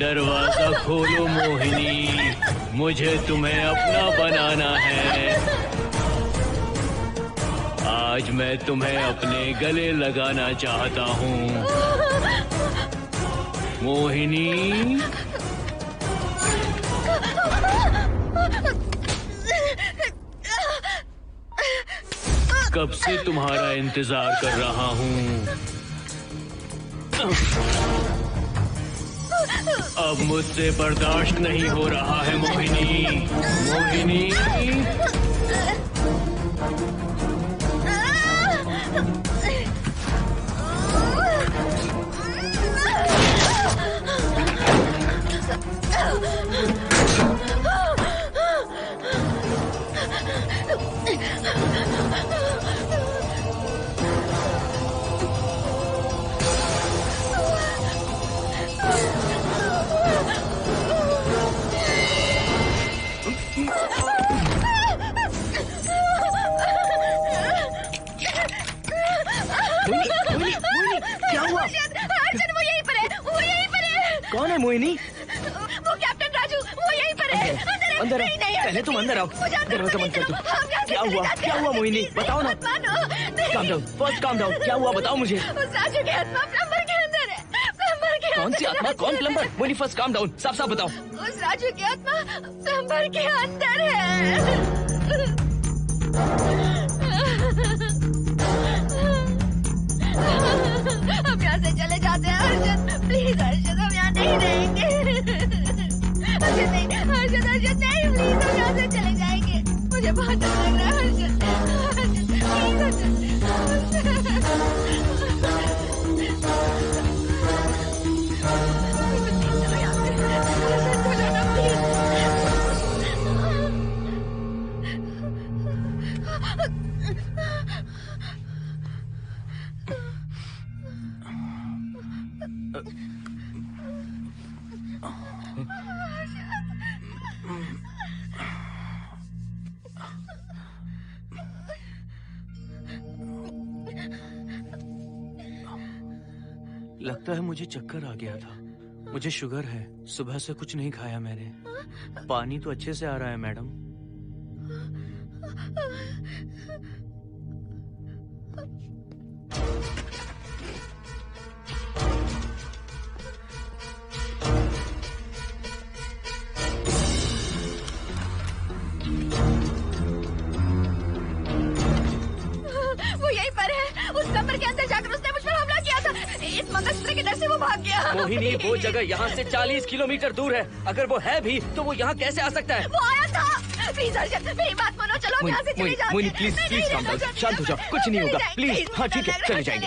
दरवाजा खोलो मोहिनी, मुझे तुम्हें अपना बनाना है। आज मैं तुम्हें अपने गले लगाना चाहता हूँ मोहिनी। कब से तुम्हारा इंतजार कर रहा हूँ। अब मुझसे बर्दाश्त नहीं हो रहा है मोहिनी। मोहिनी क्या हुआ? वो यहीं पर है, वो यहीं पर है। कौन है मोहिनी? वो कैप्टन राजू, वो यहीं पर है। अंदर नहीं, नहीं, पहले तुम अंदर आओ। दरवाजा बंद कर दो। क्या हुआ? क्या हुआ मोहिनी? बताओ ना। Calm down, first calm down. क्या हुआ बताओ मुझे। उस राजू की आत्मा प्लम्बर के अंदर है। प्लम्बर के कौन सी आत्मा? कौन plumber? Mohini first calm down, साफ साफ बताओ। उस राजू की आत्मा प्लम्बर के अंदर है। हम यहाँ से चले जाते हैं हर्षद, प्लीज हर्षद, हम यहाँ नहीं रहेंगे। हर्षद नहीं, हर्षद, हर्षद मुझे बहुत डर लग रहा है हर्षद, लगता है मुझे चक्कर आ गया था। मुझे शुगर है, सुबह से कुछ नहीं खाया मैंने। पानी तो अच्छे से आ रहा है मैडम। वो यहीं पर है। उस कमरे के अंदर जाकर उसने मुझ पर हमला किया था। इस मंगलसूत्र के डर से वो भाग गया। मोहिनी, वो जगह यहाँ से 40 किलोमीटर दूर है। अगर वो है भी तो वो यहाँ कैसे आ सकता है? वो आया था। प्लीज अर्जुन, मेरी बात मानो, चलो हम यहाँ से चले जाते हैं। Mohini please please calm down, शांत हो जाओ, कुछ नहीं होगा प्लीज। हाँ ठीक है,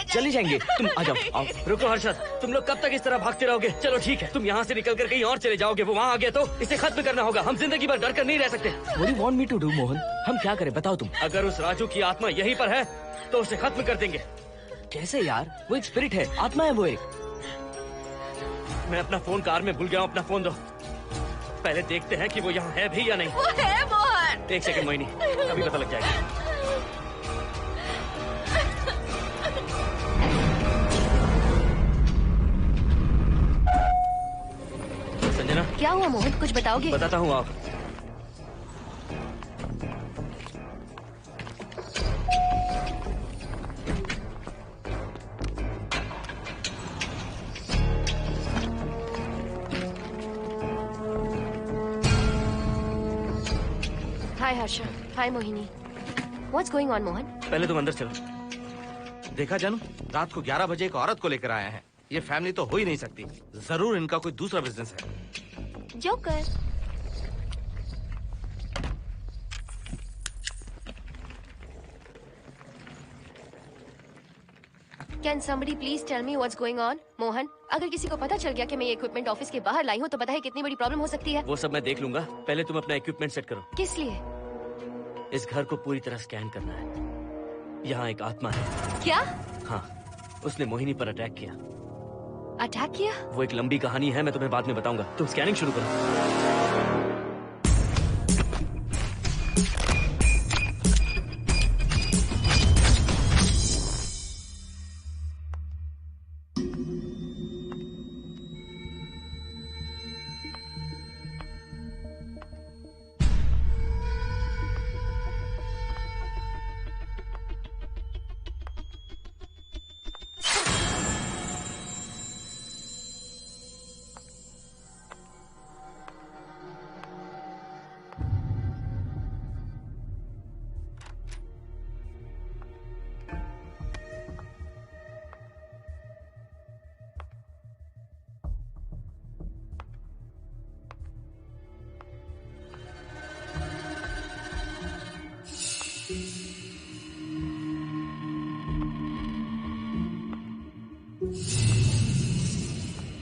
चले जाएंगे, तुम आ जाओ, आओ। रुको हर्षद, तुम लोग कब तक इस तरह भागते रहोगे? चलो ठीक है, तुम यहाँ से निकल कर कहीं और चले जाओगे। वो वहाँ आ गया तो इसे खत्म करना होगा। हम जिंदगी भर डर कर नहीं रह सकते। What do you want me to do, Mohan? हम क्या करें बताओ तुम। अगर उस राजू की आत्मा यहीं पर है तो उसे खत्म कर देंगे। कैसे यार? वो एक स्पिरिट है, आत्मा है वो एक। मैं अपना फोन कार में भूल गया हूँ। अपना फोन दो। पहले देखते हैं कि वो यहाँ है भी या नहीं। वो है मोहन। एक सेकंड मोहिनी, अभी पता लग जाएगा। संजना, क्या हुआ मोहन, कुछ बताओगे? बताता हूँ आप। हाय हर्षा, हाय Mohini. What's going on Mohan? पहले तुम अंदर चलो। देखा जानू, रात को 11 बजे एक औरत को लेकर आया है। ये फैमिली तो हो ही नहीं सकती। जरूर इनका कोई दूसरा बिजनेस है। Joker. Can somebody please tell me what's going on? Mohan, अगर किसी को पता चल गया कि मैं ये इक्विपमेंट ऑफिस के बाहर लाई हूँ तो पता है कितनी बड़ी प्रॉब्लम हो सकती है। वो सब मैं देख लूंगा। पहले तुम अपना इक्विपमेंट सेट करो। किस लिए? इस घर को पूरी तरह स्कैन करना है। यहाँ एक आत्मा है। क्या? हाँ, उसने मोहिनी पर अटैक किया। अटैक किया? वो एक लंबी कहानी है, मैं तुम्हें बाद में बताऊंगा। तुम स्कैनिंग शुरू करो।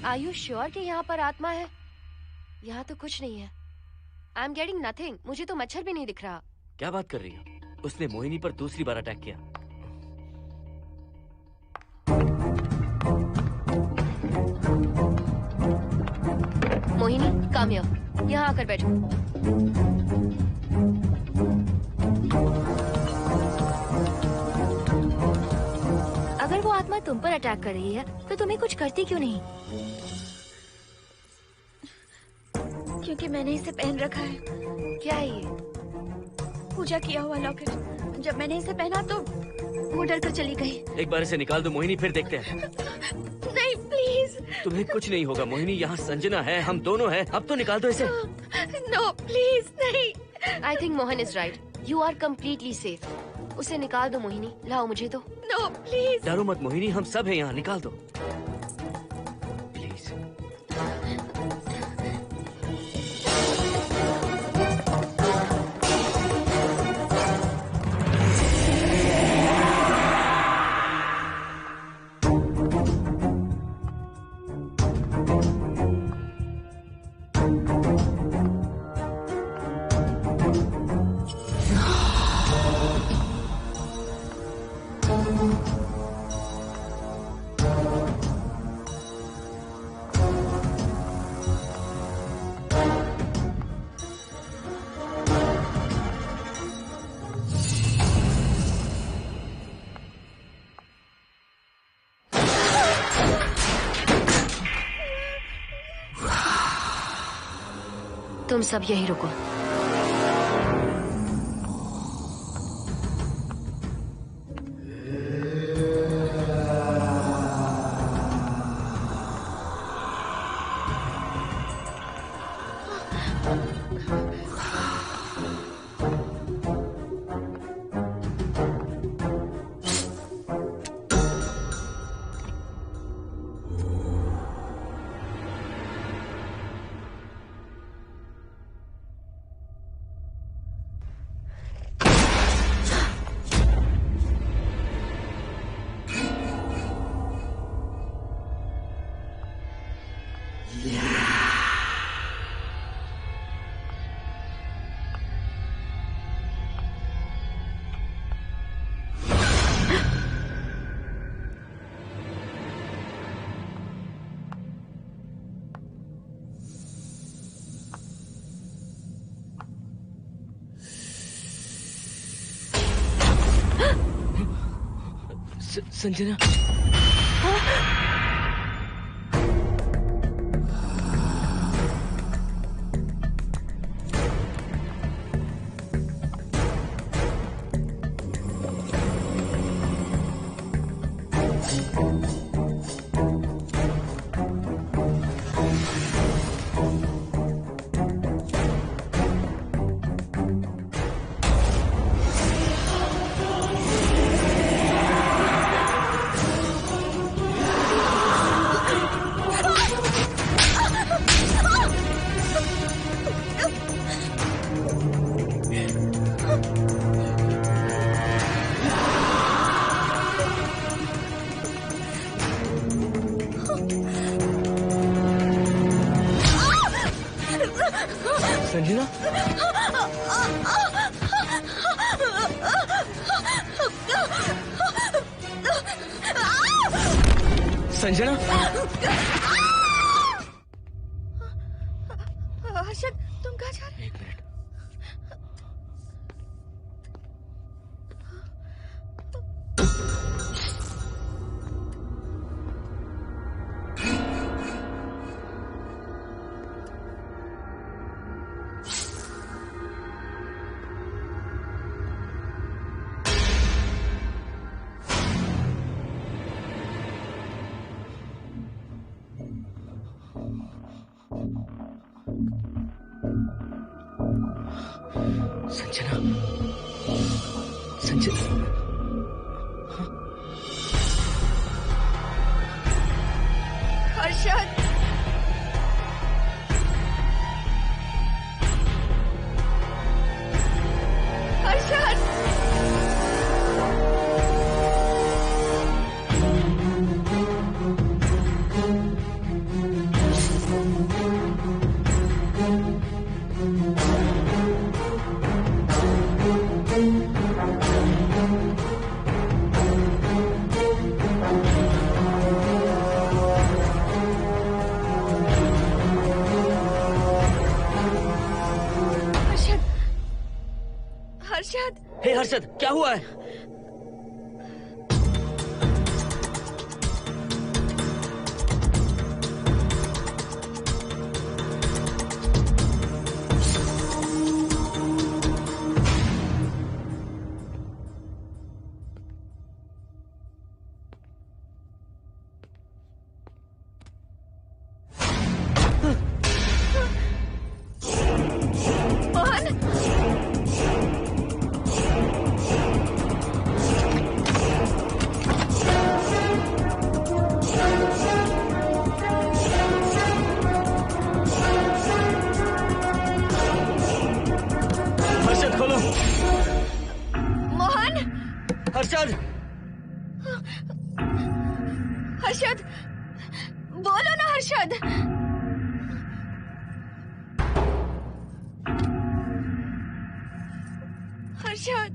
Are you sure कि यहाँ पर आत्मा है? यहाँ तो कुछ नहीं है। I'm getting nothing. मुझे तो मच्छर भी नहीं दिख रहा। क्या बात कर रही हो? उसने मोहिनी पर दूसरी बार अटैक किया। Mohini, come here. यहाँ आकर बैठो। अगर वो आत्मा तुम पर अटैक कर रही है तो तुम्हें कुछ करती क्यों नहीं? क्योंकि मैंने इसे पहन रखा है। क्या है ये? पूजा किया हुआ लॉकेट। जब मैंने इसे पहना तो वो डर कर चली गई। एक बार इसे निकाल दो मोहिनी, फिर देखते हैं। नहीं प्लीज। तुम्हें कुछ नहीं होगा मोहिनी, यहाँ संजना है, हम दोनों हैं। अब तो निकाल दो इसे। नो प्लीज नहीं। I think Mohan is right. You are completely safe. उसे निकाल दो मोहिनी, लाओ मुझे तो। No please. डरो मत मोहिनी, हम सब हैं यहाँ, निकाल दो प्लीज। तुम सब यही रुको। संजना, संजना, संजना, हर्षद, तुम कहाँ जा रहे? एक मिनट। संजना, संजना, हर्षद, हर्षद, हर्षद, हे हर्षद, क्या हुआ है? हर्षद, हर्षद, बोलो ना हर्षद। हर्षद,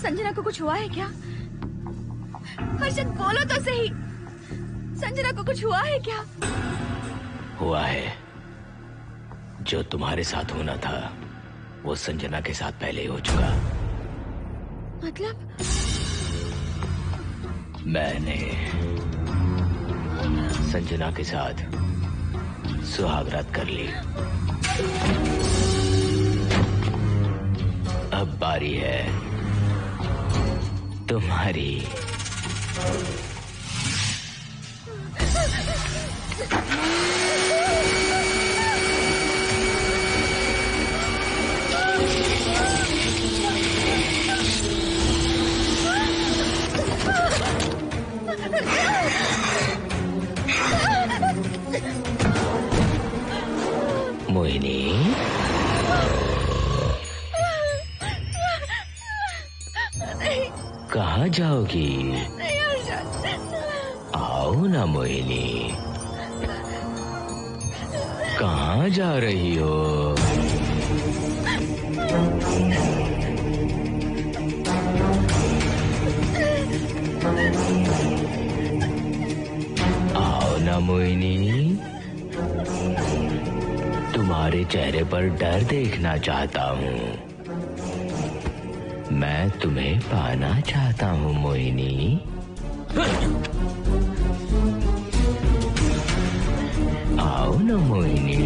संजना को कुछ हुआ है क्या? हर्षद बोलो तो सही, संजना को कुछ हुआ है क्या? हुआ है, जो तुम्हारे साथ होना था वो संजना के साथ पहले ही हो चुका। मतलब? मैंने संजना के साथ सुहागरात कर ली। अब बारी है तुम्हारी। मोहिनी, कहाँ जाओगी? आओ ना मोहिनी, कहाँ जा रही हो? आओ ना मोहिनी, तुम्हारे चेहरे पर डर देखना चाहता हूँ। मैं तुम्हें पाना चाहता हूँ मोहिनी। आओ ना मोहिनी।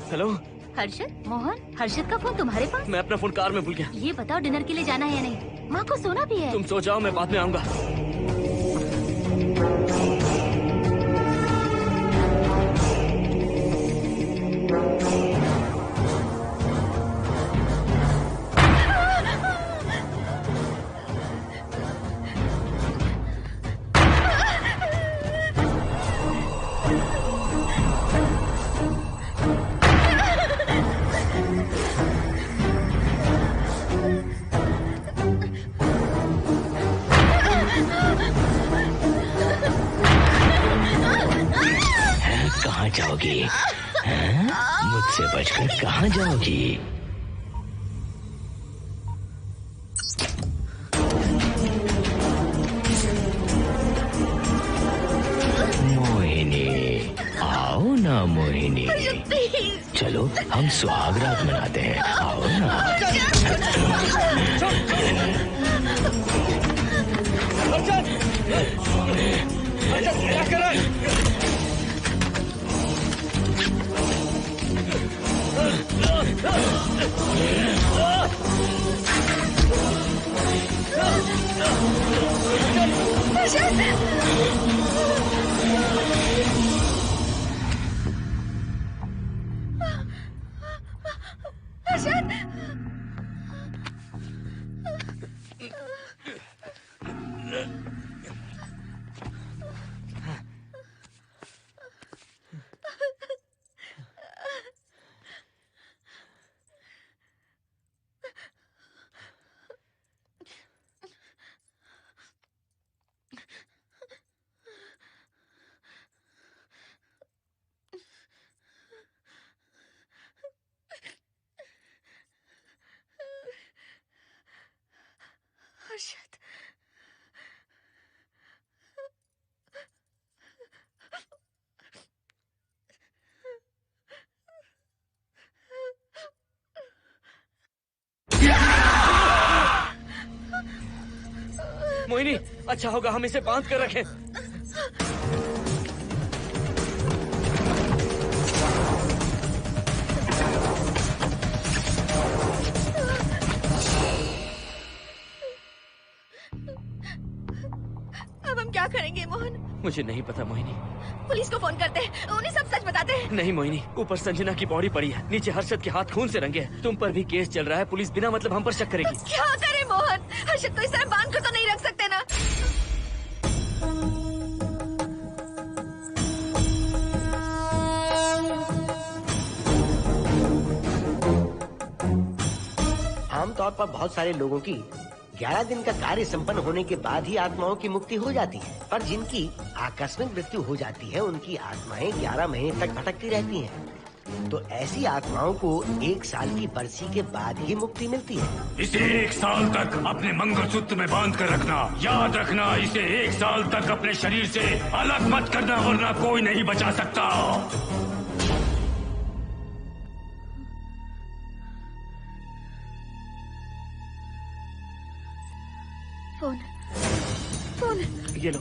हेलो हर्षद, मोहन, हर्षद का फोन तुम्हारे पास? मैं अपना फोन कार में भूल गया। ये बताओ डिनर के लिए जाना है या नहीं? माँ को सोना भी है। तुम सो जाओ, मैं बाद में आऊंगा। कहाँ जाओगी? मुझसे बचकर कहाँ जाओगी? मोहिनी, आओ ना मोहिनी। चलो हम सुहागरात मनाते हैं, आओ ना। हर्षद, मोहिनी, अच्छा होगा हम इसे बांध कर रखें। अब हम क्या करेंगे मोहन? मुझे नहीं पता मोहिनी। पुलिस को फोन करते हैं, उन्हें सब सच बताते हैं। नहीं मोहिनी, ऊपर संजना की बॉडी पड़ी है, नीचे हर्षद के हाथ खून से रंगे हैं। तुम पर भी केस चल रहा है, पुलिस बिना मतलब हम पर शक करेगी। तो क्या करे मोहन? हर्षद को इस तरह बांध कर तो नहीं रख सकते ना। आमतौर पर बहुत सारे लोगों की 11 दिन का कार्य संपन्न होने के बाद ही आत्माओं की मुक्ति हो जाती है, पर जिनकी आकस्मिक मृत्यु हो जाती है उनकी आत्माएं 11 महीने तक भटकती रहती हैं। तो ऐसी आत्माओं को 1 साल की बरसी के बाद ही मुक्ति मिलती है। इसे 1 साल तक अपने मंगलसूत्र में बांध कर रखना। याद रखना, इसे 1 साल तक अपने शरीर से अलग मत करना, वरना कोई नहीं बचा सकता। फोन ये लो।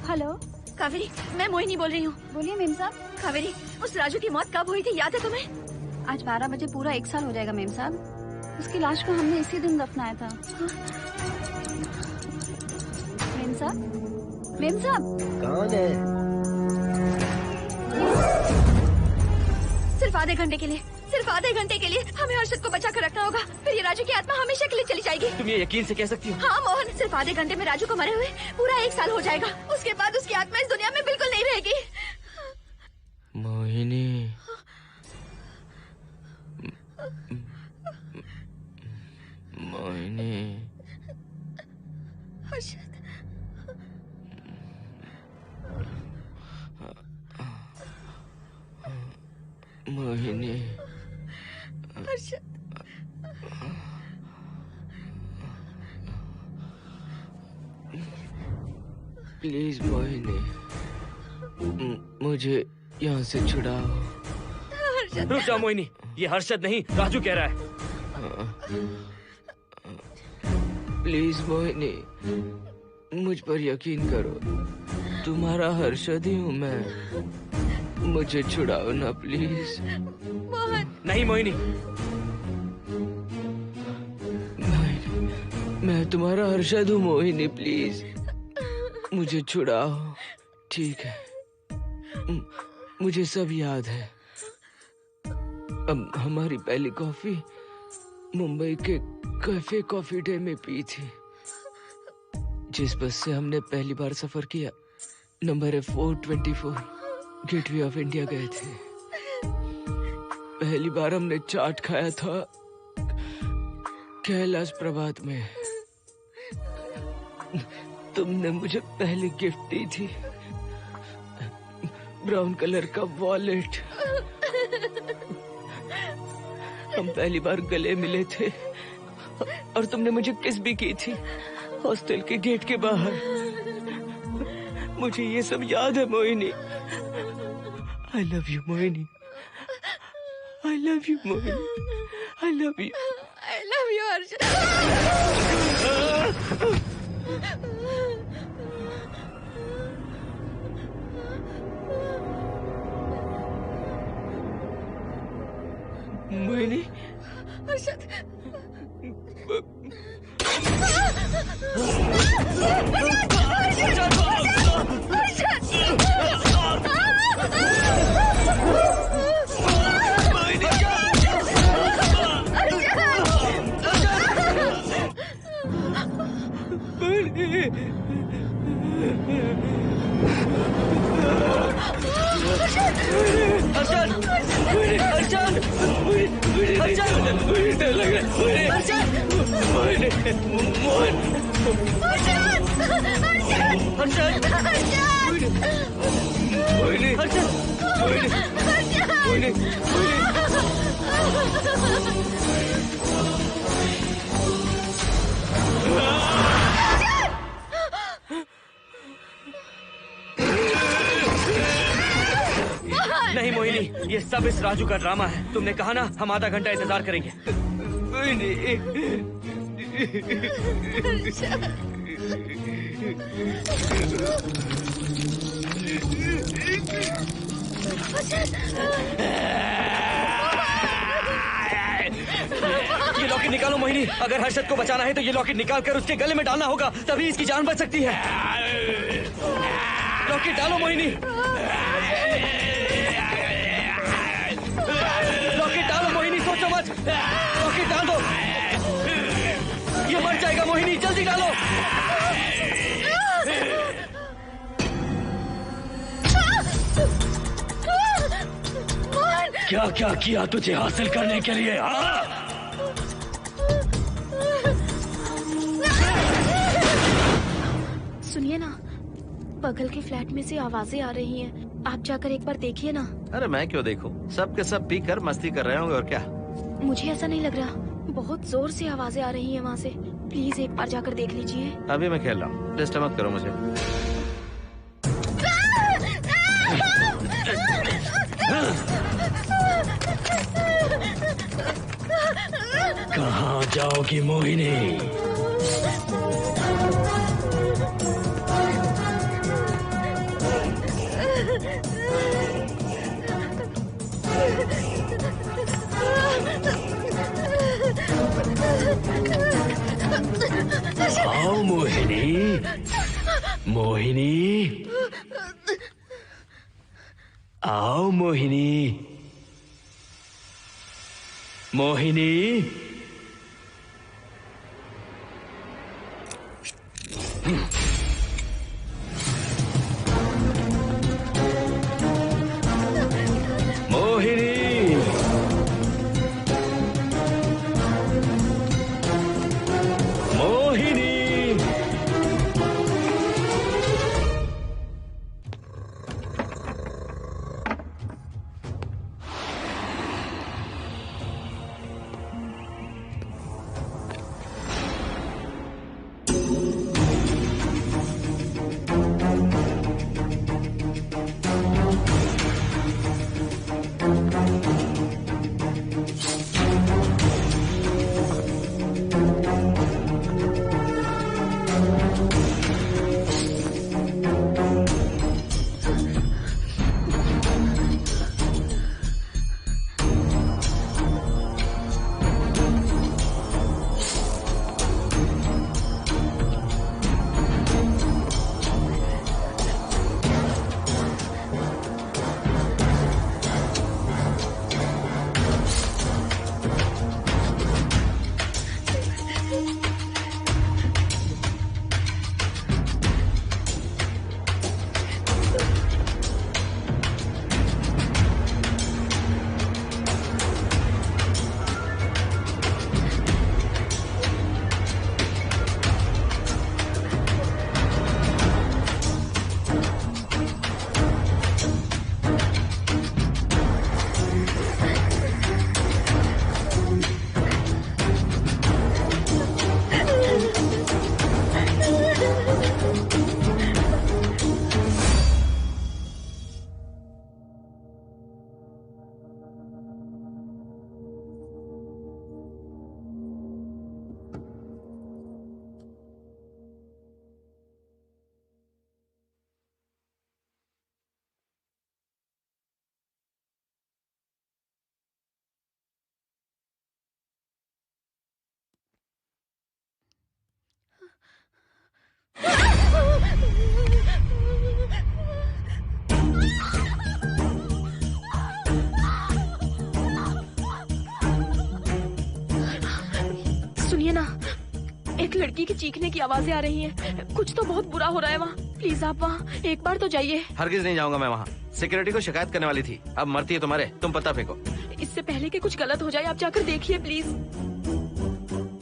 हेलो कावेरी, मैं मोहिनी बोल रही हूँ। बोलिए मेम साहब। कावेरी, उस राजू की मौत कब हुई थी, याद है तुम्हें? आज 12 बजे पूरा 1 साल हो जाएगा मेम साहब। उसकी लाश को हमने इसी दिन दफनाया था। मेम साहब, मेम साहब। कौन है? सिर्फ आधे घंटे के लिए, सिर्फ आधे घंटे के लिए हमें हर्षद को बचा कर रखना होगा, फिर ये राजू की आत्मा हमेशा के लिए चली जाएगी। तुम ये यकीन से कह सकती हो? हाँ मोहन, सिर्फ आधे घंटे में राजू को मरे हुए पूरा 1 साल हो जाएगा। उसके बाद उसकी आत्मा इस दुनिया में बिल्कुल नहीं रहेगी। मोहिनी, मोहिनी, हर्षद, मोहिनी, हर्षद, प्लीज मोहिनी, मुझे यहाँ से छुड़ाओ। रुक जाओ मोहिनी, ये हर्षद नहीं राजू कह रहा है। प्लीज मोहिनी, मुझ पर यकीन करो, तुम्हारा हर्षद ही हूँ मैं। मुझे छुड़ाओ ना प्लीज। मोहन। नहीं मोहिनी, मैं तुम्हारा हर्षद हूँ मोहिनी, प्लीज मुझे छुड़ाओ। ठीक है, मुझे सब याद है। अब हमारी पहली कॉफी मुंबई के कैफे कॉफी डे में पी थी। जिस बस से हमने पहली बार सफर किया, नंबर है 424, गेटवे ऑफ इंडिया गए थे। पहली बार हमने चाट खाया था कैलाश प्रभात में। तुमने मुझे पहली गिफ्ट दी थी, ब्राउन कलर का वॉलेट। हम पहली बार गले मिले थे और तुमने मुझे किस भी की थी हॉस्टल के गेट के बाहर। मुझे ये सब याद है Mohini. I love you Mohini, I love you Mohini, I love you, I love you Harshad. Mohini, Harshad, नहीं मोहिनी, ये सब इस राजू का ड्रामा है। तुमने कहा ना हम आधा घंटा इंतजार करेंगे। ये लॉकेट निकालो मोहिनी। अगर हर्षद को बचाना है तो ये लॉकेट निकाल कर उसके गले में डालना होगा, तभी इसकी जान बच सकती है। लॉकेट डालो मोहिनी, लॉकेट डालो मोहिनी, सोचो मत। लॉकेट डाल दो, ये मर जाएगा मोहिनी। मोहिनी जल्दी डालो। क्या क्या किया तुझे हासिल करने के लिए? सुनिए ना, बगल के फ्लैट में से आवाजें आ रही हैं। आप जाकर एक बार देखिए ना। अरे मैं क्यों देखूं? सब के सब पी कर मस्ती कर रहे होंगे और क्या। मुझे ऐसा नहीं लग रहा, बहुत जोर से आवाजें आ रही हैं वहाँ से। प्लीज एक बार जाकर देख लीजिए। अभी मैं खेल रहा हूँ, डिस्टर्ब मत करो मुझे। कहाँ जाओगी मोहिनी? आओ मोहिनी, मोहिनी, आओ मोहिनी, मोहिनी। मोहिनी, मोहिनी। सुनिए ना, एक लड़की की चीखने की आवाजें आ रही हैं। कुछ तो बहुत बुरा हो रहा है वहाँ। प्लीज आप वहाँ एक बार तो जाइए। हरगिज नहीं जाऊंगा मैं वहाँ। सिक्योरिटी को शिकायत करने वाली थी, अब मरती है तुम्हारे, तुम पता फेंको। इससे पहले कि कुछ गलत हो जाए आप जाकर देखिए प्लीज।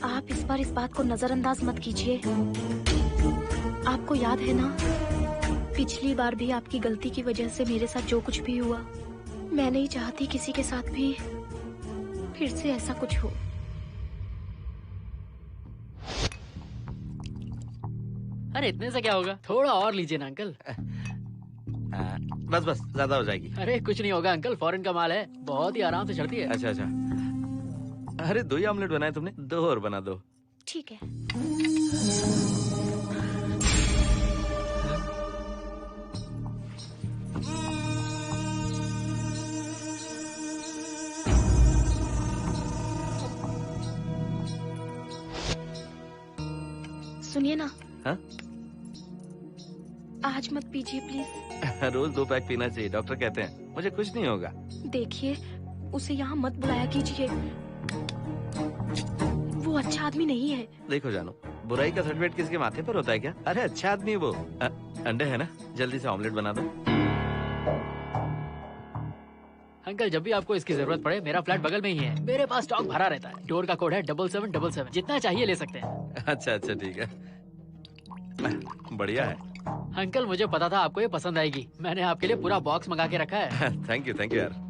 आप इस बार इस बात को नजरअंदाज मत कीजिए। आपको याद है ना, पिछली बार भी आपकी गलती की वजह से मेरे साथ जो कुछ भी हुआ, मैं नहीं चाहती किसी के साथ भी फिर से ऐसा कुछ हो। अरे इतने से क्या होगा, थोड़ा और लीजिए ना अंकल। बस बस, ज्यादा हो जाएगी। अरे कुछ नहीं होगा अंकल, फॉरेन का माल है, बहुत ही आराम से चढ़ती है। अच्छा अच्छा। अरे 2 ही ऑमलेट बनाए तुमने, 2 और बना दो। ठीक है। सुनिए ना। हाँ? आज मत पीजिए प्लीज। रोज 2 पैक पीना चाहिए, डॉक्टर कहते हैं। मुझे कुछ नहीं होगा। देखिए, उसे यहाँ मत बुलाया कीजिए, वो अच्छा आदमी नहीं है। देखो जानो, बुराई का सर्टिफिकेट किसके माथे पर होता है क्या? अरे अच्छा आदमी है वो। अंडे है ना, जल्दी से ऑमलेट बना दो। अंकल जब भी आपको इसकी जरूरत पड़े, मेरा फ्लैट बगल में ही है। मेरे पास स्टॉक भरा रहता है। डोर का कोड है 7777। जितना चाहिए ले सकते हैं। अच्छा अच्छा ठीक है, बढ़िया है। अंकल मुझे पता था आपको ये पसंद आएगी। मैंने आपके लिए पूरा बॉक्स मंगा के रखा है। थैंक यू यार।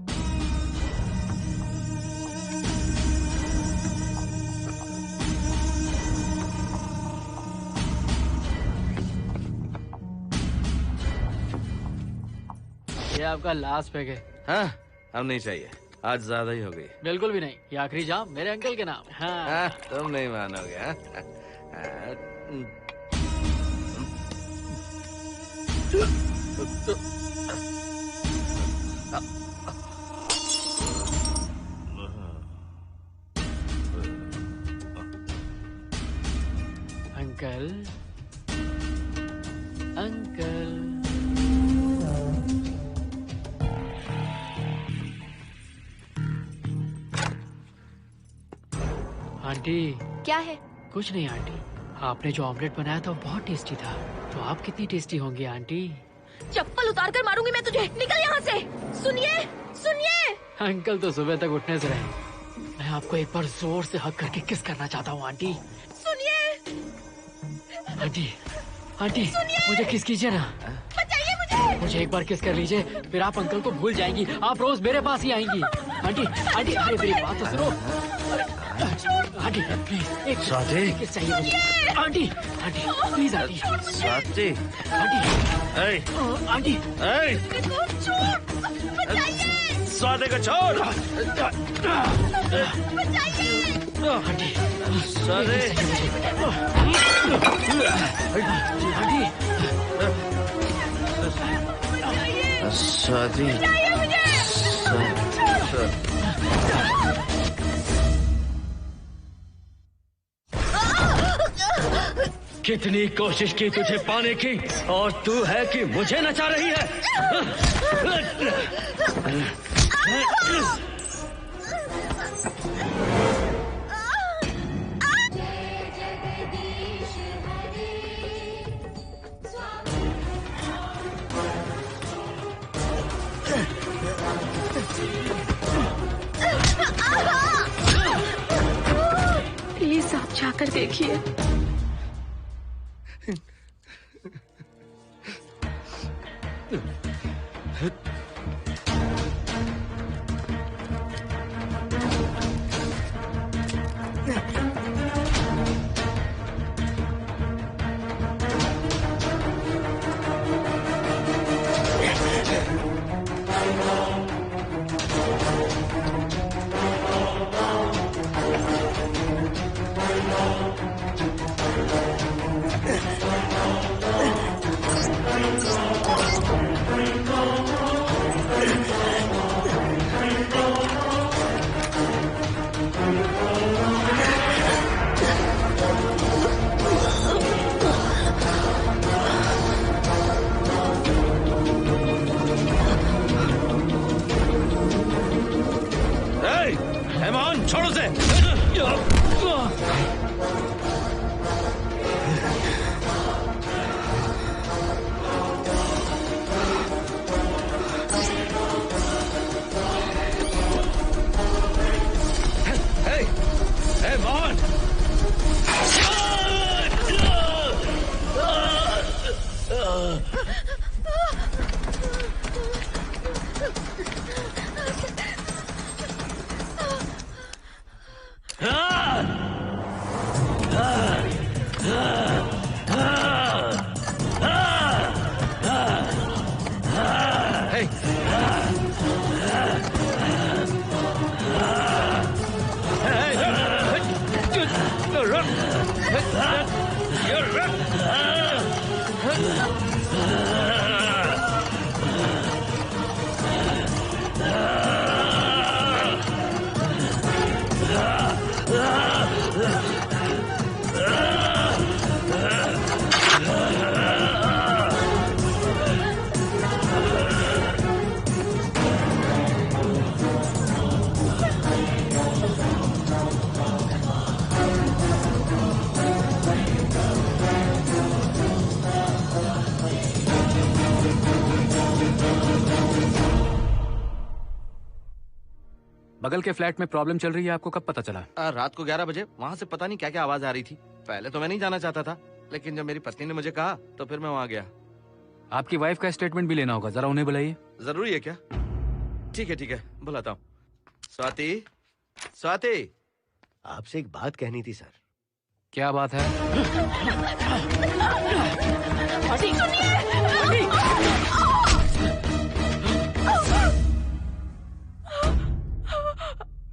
ये आपका लास्ट पैक है। हाँ, अब नहीं चाहिए, आज ज्यादा ही हो गई। बिल्कुल भी नहीं, ये आखिरी जाम मेरे अंकल के नाम। हाँ। तुम नहीं मानोगे। Uncle uncle aunty. क्या है? कुछ नहीं आंटी, आपने जो ऑमलेट बनाया था वो बहुत टेस्टी था। तो आप कितनी टेस्टी होंगी आंटी? चप्पल उतार कर मारूंगी मैं तुझे। निकल यहाँ से। सुनिए सुनिए। अंकल तो सुबह तक उठने से रहे। मैं आपको एक बार जोर से हक करके किस करना चाहता हूँ आंटी। सुनिए आंटी आंटी मुझे किस कीजिए ना। बचाइए मुझे। मुझे एक बार किस कर लीजिए, फिर आप अंकल को भूल जाएंगी। आप रोज मेरे पास ही आएंगी। आंटी आंटी अरे मेरी बात तो सुनो। आंटी प्लीज एक किस चाहिए मुझे। Aunty aunty please aunty. Swati aunty aunty Swati को छोड़। आंटी स्वाति स्वाति कितनी कोशिश की तुझे पाने की, और तू है कि मुझे नचा रही है। प्लीज आप जाकर देखिए। छोड़ो से। Hey, Mohan! बगल के फ्लैट में प्रॉब्लम चल रही है, आपको कब पता चला? रात को 11 बजे वहाँ से पता नहीं क्या क्या आवाज आ रही थी। पहले तो मैं नहीं जाना चाहता था, लेकिन जब मेरी पत्नी ने मुझे कहा तो फिर मैं वहाँ गया। आपकी वाइफ का स्टेटमेंट भी लेना होगा, जरा उन्हें बुलाइए। जरूरी है क्या? ठीक है, बुलाता हूँ। स्वाति, स्वाति, आपसे एक बात कहनी थी सर। क्या बात है?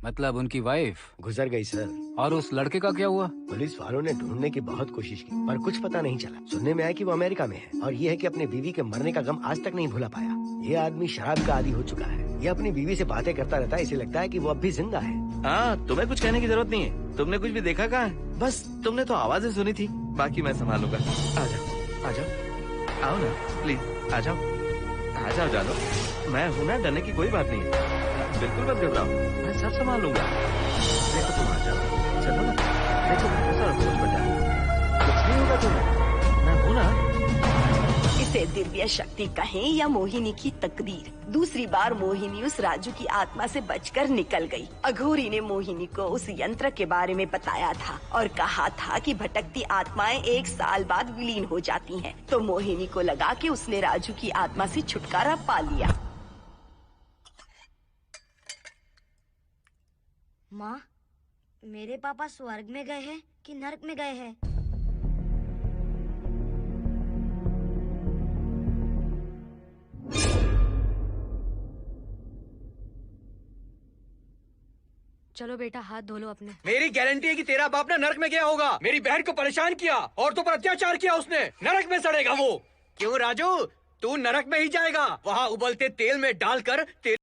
मतलब उनकी वाइफ गुजर गई सर। और उस लड़के का क्या हुआ? पुलिस वालों ने ढूंढने की बहुत कोशिश की पर कुछ पता नहीं चला। सुनने में आया कि वो अमेरिका में है और ये है कि अपने बीवी के मरने का गम आज तक नहीं भुला पाया। ये आदमी शराब का आदी हो चुका है। ये अपनी बीवी से बातें करता रहता है, इसे लगता है कि वो अब भी जिंदा है। हाँ, तुम्हें कुछ कहने की जरूरत नहीं है। तुमने कुछ भी देखा कहाँ है? बस तुमने तो आवाजें सुनी थी, बाकी मैं संभालूंगा। आ जाओ, आओ ना प्लीज, आ जाओ जानो। मैं हूँ ना, डरने की कोई बात नहीं है। बिल्कुल मत घबराओ, मैं सब संभाल लूंगा। देखो तुम आ जाओ, चलो ना। देखो सारा बोझ बन जाए, कुछ नहीं होगा तुम्हें, मैं हूँ ना। इसे दिव्य शक्ति कहें या मोहिनी की तकदीर, दूसरी बार मोहिनी उस राजू की आत्मा से बचकर निकल गई। अघोरी ने मोहिनी को उस यंत्र के बारे में बताया था और कहा था कि भटकती आत्माएं 1 साल बाद विलीन हो जाती हैं। तो मोहिनी को लगा कि उसने राजू की आत्मा से छुटकारा पा लिया। माँ, मेरे पापा स्वर्ग में गए हैं कि नरक में गए हैं? चलो बेटा, हाथ धो लो अपने। मेरी गारंटी है कि तेरा बाप ना नरक में गया होगा। मेरी बहन को परेशान किया, औरतों पर अत्याचार किया उसने। नरक में सड़ेगा वो। क्यों राजू, तू नरक में ही जाएगा। वहाँ उबलते तेल में डालकर